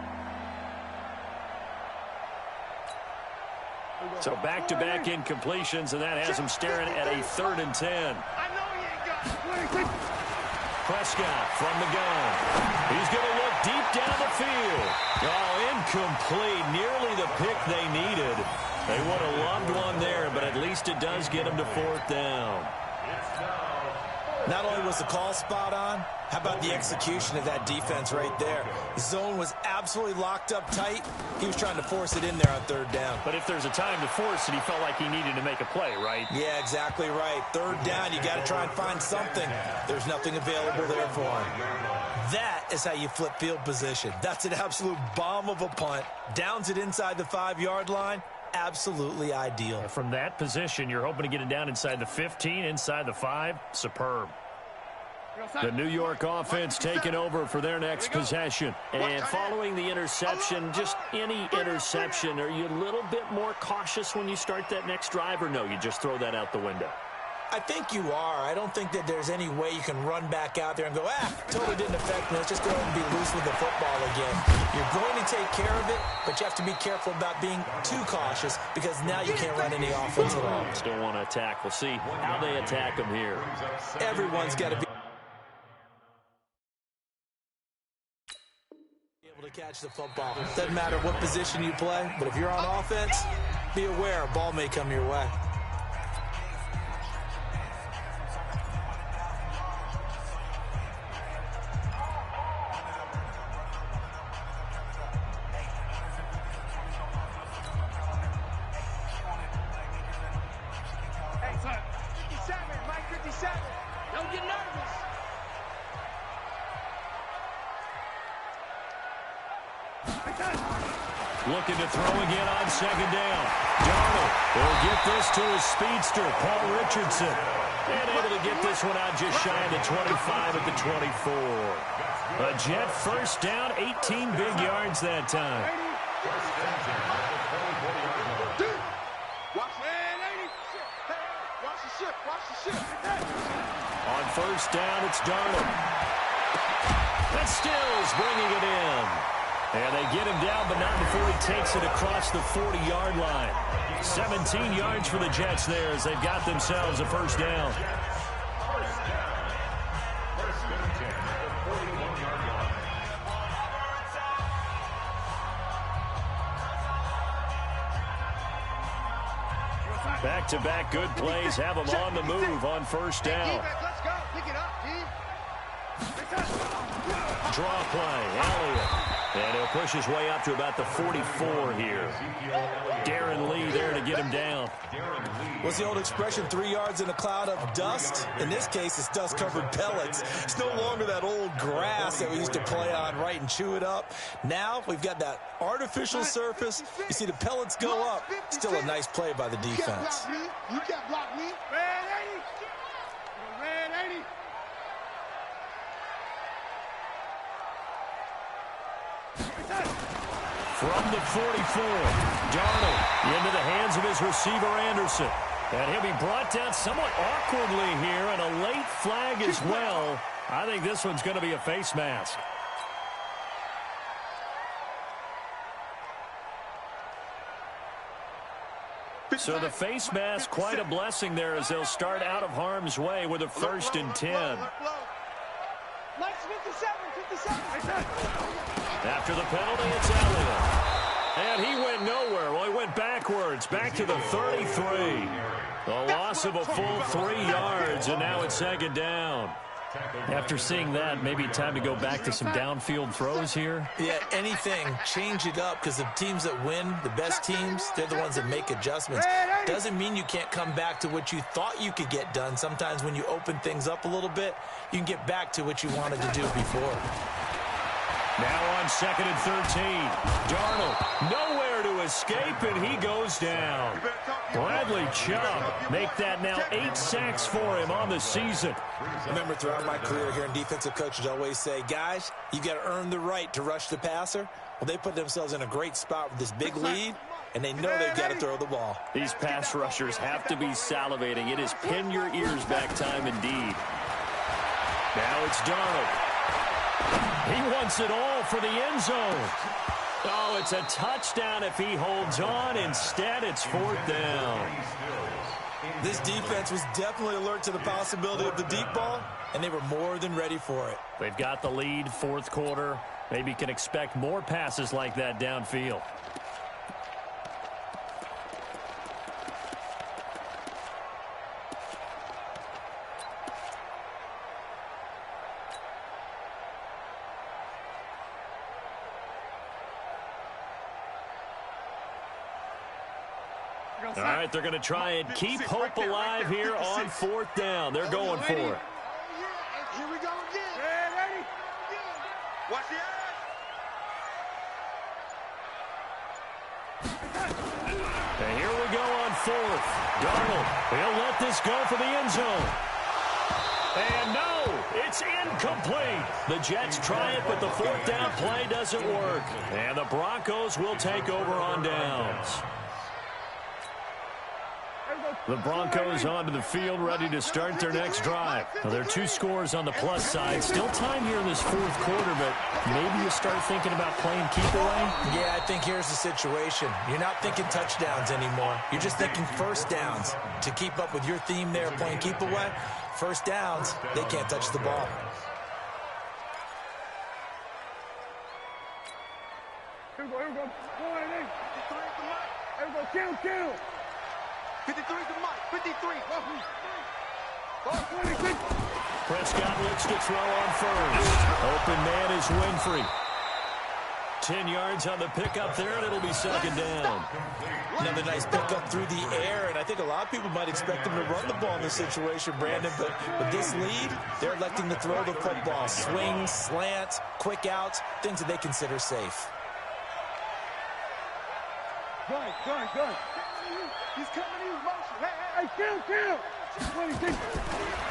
So back-to-back incompletions, and that has them staring at a 3rd and 10. I know he ain't got it. Prescott from the gun. He's going to look deep down the field. Oh, incomplete. Nearly the pick they needed. They would have loved one there, but at least it does get them to 4th down. Not only was the call spot on, how about the execution of that defense right there? The zone was absolutely locked up tight. He was trying to force it in there on 3rd down. But if there's a time to force it, he felt like he needed to make a play, right? Yeah, exactly right. 3rd down, you got to try and find something. There's nothing available there for him. That is how you flip field position. That's an absolute bomb of a punt. Downs it inside the 5-yard line. Absolutely ideal. From that position, you're hoping to get it down inside the 15, inside the 5. Superb. The New York offense taking over for their next possession. And following the interception, just any interception, are you a little bit more cautious when you start that next drive, or no, you just throw that out the window? I think you are. I don't think that there's any way you can run back out there and go, totally didn't affect me. Let's just go ahead and be loose with the football again. You're going to take care of it, but you have to be careful about being too cautious because now you can't run any offense at all. Still want to attack. We'll see how they attack them here. Everyone's got to be able to catch the football. Doesn't matter what position you play, but if you're on offense, be aware a ball may come your way. Don't get nervous. Looking to throw again on second down. Darnold will get this to his speedster, Paul Richardson. And able to get this one out just shy of the 25 at the 24. A Jet first down, 18 big yards that time. On first down, it's Darnold. That's Stills bringing it in. And they get him down, but not before he takes it across the 40-yard line. 17 yards for the Jets there as they've got themselves a first down. Back-to-back good plays have them on the move on first down. Let's go. Pick it up, team. Draw play, Elliott. And he'll push his way up to about the 44 here. Darren Lee there to get him down. What's the old expression, 3 yards in a cloud of dust? In this case, it's dust-covered pellets. It's no longer that old grass that we used to play on, right, and chew it up. Now we've got that artificial surface. You see the pellets go up. Still a nice play by the defense. You can't block me. Red 80. Red 80. From the 44, Darnold into the hands of his receiver, Anderson. And he'll be brought down somewhat awkwardly here, and a late flag as well. I think this one's going to be a face mask. So the face mask, quite a blessing there as they'll start out of harm's way with a 1st and 10. After the penalty, it's Elliott. And he went nowhere. Well, he went backwards, back to the 33. A loss of a full 3 yards, and now it's second down. After seeing that, maybe time to go back to some downfield throws here. Yeah, anything. Change it up because the teams that win, the best teams, they're the ones that make adjustments. Doesn't mean you can't come back to what you thought you could get done. Sometimes when you open things up a little bit, you can get back to what you wanted to do before. Now on 2nd and 13. Darnold nowhere to escape, and he goes down. Bradley Chubb make that now 8 sacks for him on the season. Remember, throughout my career here in defensive coaches always say, guys, you got to earn the right to rush the passer. Well, they put themselves in a great spot with this big lead, and they know they've got to throw the ball. These pass rushers have to be salivating. It is pin your ears back time indeed. Now it's Darnold. He wants it all for the end zone. Oh, it's a touchdown if he holds on. Instead, it's 4th down. This defense was definitely alert to the possibility of the deep ball, and they were more than ready for it. They've got the lead, 4th quarter. Maybe can expect more passes like that downfield. All right, they're going to try and keep hope alive here on 4th down. They're going for it. Here we go again. Red 80. Watch the eyes. And here we go on 4th. Darnold, he'll let this go for the end zone. And no, it's incomplete. The Jets try it, but the 4th down play doesn't work. And the Broncos will take over on downs. The Broncos onto the field, ready to start their next drive. Now, there are 2 scores on the plus side. Still time here in this 4th quarter, but maybe you start thinking about playing keep away? Yeah, I think here's the situation. You're not thinking touchdowns anymore. You're just thinking first downs. To keep up with your theme there, playing keep away, first downs, they can't touch the ball. Here we go. Go ahead, Nate. Here we go. Kill. 53 to Mike. 53. Prescott looks to throw on first. Open man is Winfrey. 10 yards on the pickup there, and it'll be 2nd down. Another nice pickup through the air, and I think a lot of people might expect him to run the ball in this situation, Brandon, but with this lead, they're electing to throw the football. Swings, slants, quick outs, things that they consider safe. Good. He's coming in motion. Hey, kill.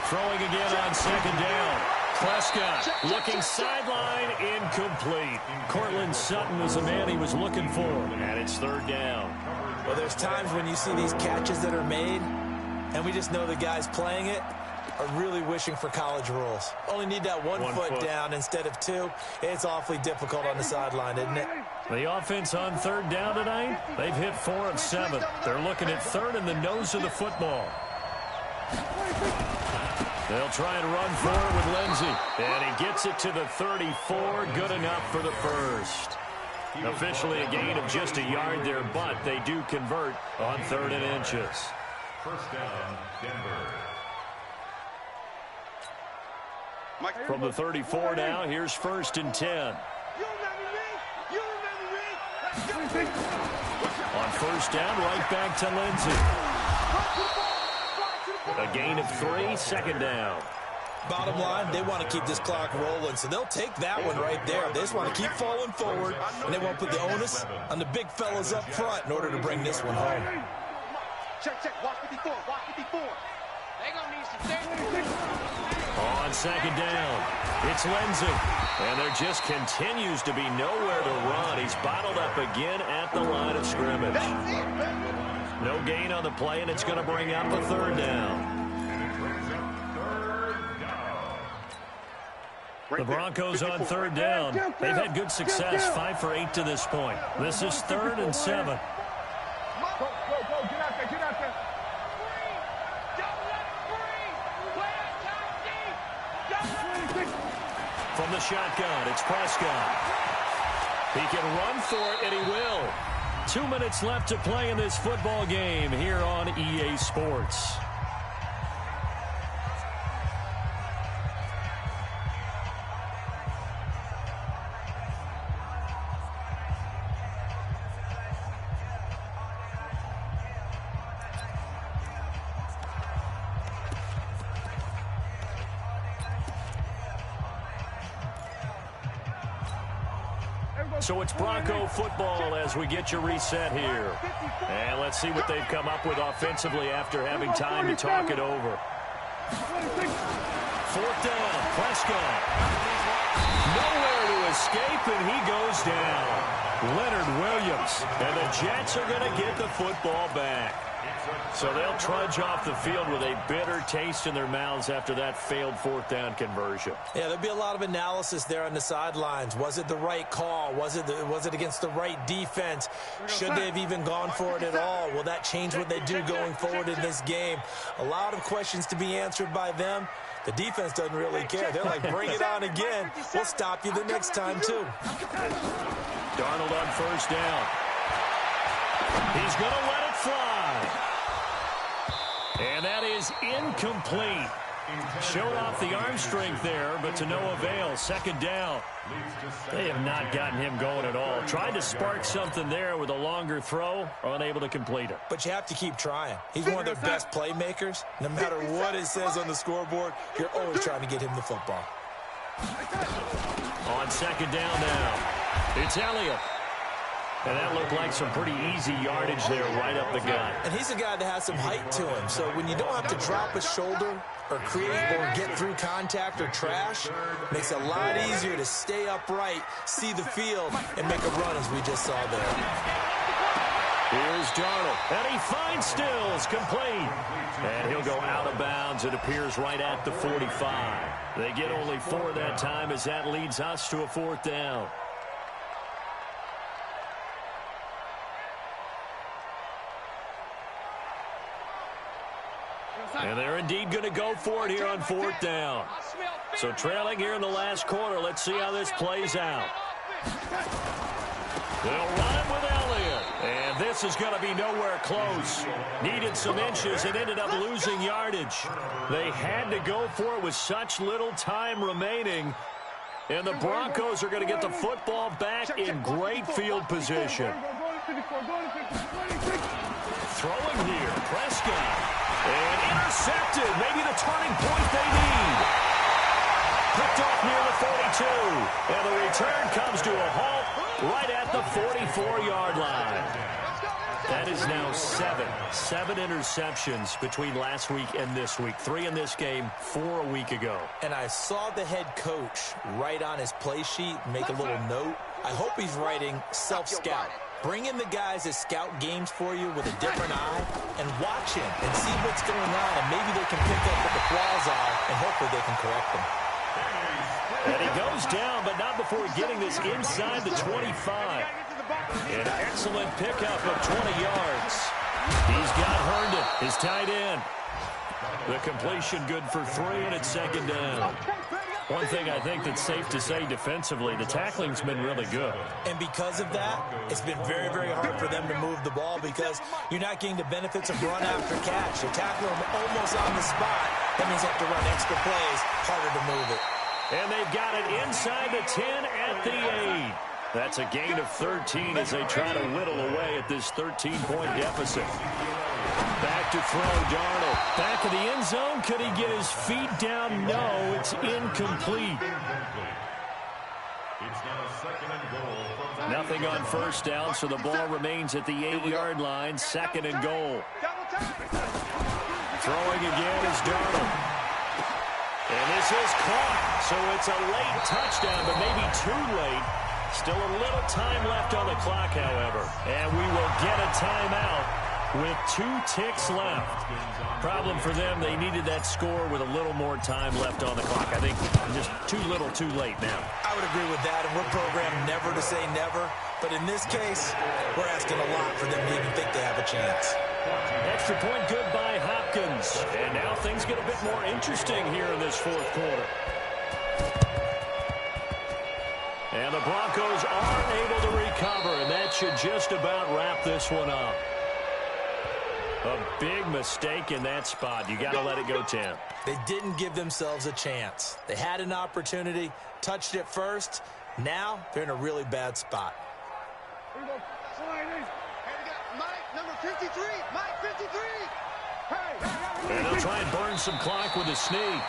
Throwing again on 2nd down. Prescott looking sideline, incomplete. Cortland Sutton was the man he was looking for, and it's 3rd down. Well, there's times when you see these catches that are made, and we just know the guys playing it are really wishing for college rules. Only need that one foot down instead of 2. It's awfully difficult on the sideline, isn't it? The offense on 3rd down tonight, they've hit 4 of 7. They're looking at 3rd in the nose of the football. They'll try and run forward with Lindsey. And he gets it to the 34. Good enough for the first. Officially a gain of just a yard there, but they do convert on 3rd and inches. First down, Denver. From the 34 now, here's 1st and 10. You remember me. On 1st down, right back to Lindsey. A gain of 3, 2nd down. Bottom line, they want to keep this clock rolling, so they'll take that one right there. They just want to keep falling forward, and they won't put the onus on the big fellas up front in order to bring this one home. Check. Watch 54. They're going to need some safety. On 2nd down, it's Lindsey. And there just continues to be nowhere to run. He's bottled up again at the line of scrimmage. No gain on the play, and it's going to bring up a 3rd down. The Broncos on 3rd down. They've had good success, 5 for 8 to this point. This is 3rd and 7. Go. Get out there. Don't let him free. Play that time deep. From the shotgun, it's Prescott. He can run for it, and he will. 2 minutes left to play in this football game here on EA Sports. So it's Bronco football as we get you reset here. And let's see what they've come up with offensively after having time to talk it over. 4th down, Prescott. Nowhere to escape, and he goes down. Leonard Williams. And the Jets are going to get the football back. So they'll trudge off the field with a bitter taste in their mouths after that failed 4th down conversion. Yeah, there'll be a lot of analysis there on the sidelines. Was it the right call? Was it against the right defense? Should they have even gone for it at all? Will that change what they do going forward in this game? A lot of questions to be answered by them. The defense doesn't really care. They're like, bring it on again. We'll stop you the next time, too. Darnold on 1st down. He's going to let it fly. And that is incomplete. Showed off the arm strength there, but to no avail. 2nd down. They have not gotten him going at all. Tried to spark something there with a longer throw, unable to complete it. But you have to keep trying. He's one of their best playmakers. No matter what it says on the scoreboard, you're always trying to get him the football. On 2nd down now, it's Elliott. And that looked like some pretty easy yardage there right up the gut. And he's a guy that has some height to him. So when you don't have to drop a shoulder or create or get through contact or trash, it makes it a lot easier to stay upright, see the field, and make a run as we just saw there. Here's Darnold, and he finds Stills, complete. And he'll go out of bounds. It appears right at the 45. They get only 4 that time as that leads us to a 4th down. And they're indeed going to go for it here on 4th down. So trailing here in the last quarter. Let's see how this plays out. They'll run with Elliott. And this is going to be nowhere close. Needed some inches and ended up losing yardage. They had to go for it with such little time remaining. And the Broncos are going to get the football back in great field position. Throwing here, Prescott. And intercepted. Maybe the turning point they need. Picked off near the 42. And the return comes to a halt right at the 44-yard line. That is now 7 interceptions between last week and this week. 3 in this game, 4 a week ago. And I saw the head coach write on his play sheet, make a little note. I hope he's writing self-scout. Bring in the guys that scout games for you with a different eye and watch him and see what's going on, and maybe they can pick up what the flaws are, and hopefully they can correct them. And he goes down, but not before getting this inside the 25. An excellent pickup of 20 yards. He's got Herndon, his tight end. The completion good for 3, and it's 2nd down. One thing I think that's safe to say defensively, the tackling's been really good. And because of that, it's been very, very hard for them to move the ball because you're not getting the benefits of run after catch. You tackle them almost on the spot. That means you have to run extra plays, harder to move it. And they've got it inside the 10 at the 8. That's a gain of 13 as they try to whittle away at this 13-point deficit. Back to throw, Darnold. Back of the end zone. Could he get his feet down? No, it's incomplete. It's now 2nd and goal. Nothing on 1st down, so the ball remains at the 8-yard line. 2nd and goal. Throwing again is Darnold. And this is caught, so it's a late touchdown, but maybe too late. Still a little time left on the clock, however. And we will get a timeout with 2 ticks left. Problem for them, they needed that score with a little more time left on the clock. I think just too little, too late now. I would agree with that, and we're programmed never to say never. But in this case, we're asking a lot for them to even think they have a chance. Extra point good by Hopkins. And now things get a bit more interesting here in this 4th quarter. And the Broncos are able to recover, and that should just about wrap this one up. A big mistake in that spot. You got to let it go, Tim. They didn't give themselves a chance. They had an opportunity, touched it first. Now they're in a really bad spot. Here we go. Mike, number 53. Mike, 53. Hey. And they'll try and burn some clock with a sneak.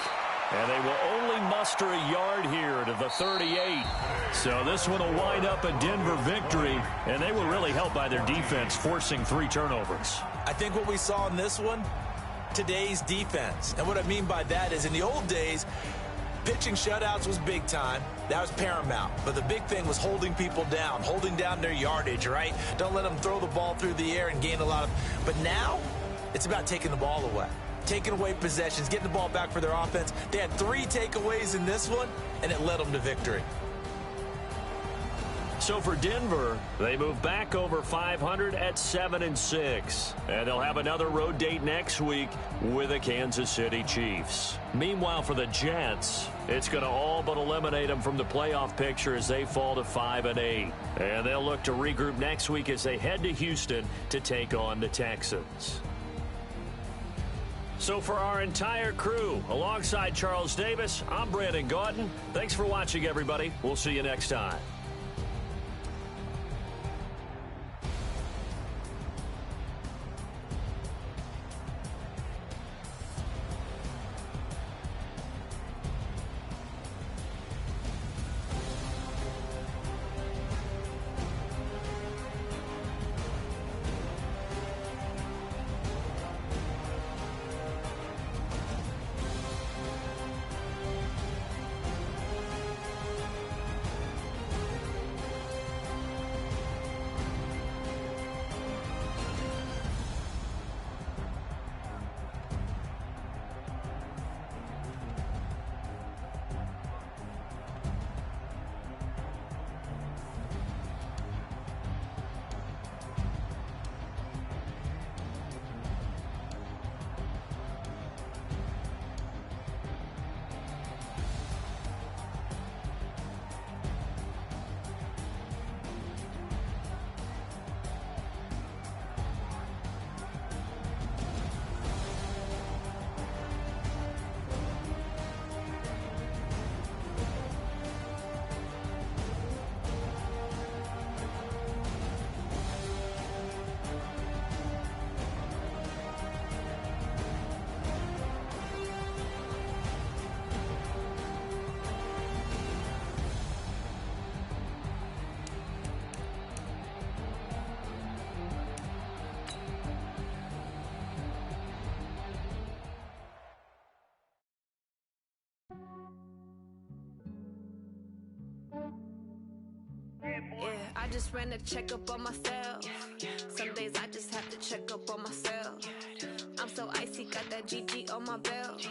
And they will only muster a yard here to the 38. So this one will wind up a Denver victory. And they were really helped by their defense, forcing 3 turnovers. I think what we saw in this one, today's defense. And what I mean by that is in the old days, pitching shutouts was big time. That was paramount. But the big thing was holding people down, holding down their yardage, right? Don't let them throw the ball through the air and gain a lot of... But now, it's about taking the ball away. Taking away possessions, getting the ball back for their offense. They had 3 takeaways in this one, and it led them to victory. So for Denver, they move back over 500 at 7-6. And they'll have another road date next week with the Kansas City Chiefs. Meanwhile, for the Jets, it's going to all but eliminate them from the playoff picture as they fall to 5-8. And they'll look to regroup next week as they head to Houston to take on the Texans. So for our entire crew, alongside Charles Davis, I'm Brandon Gaudin. Thanks for watching, everybody. We'll see you next time. I just ran a checkup on myself. Some days I just have to check up on myself. I'm so icy, got that GG on my belt.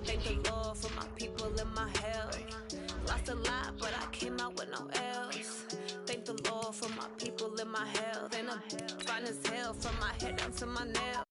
Thank the Lord for my people and my health. Lost a lot, but I came out with no else. Thank the Lord for my people and my health. And I'm fine as hell from my head down to my nails.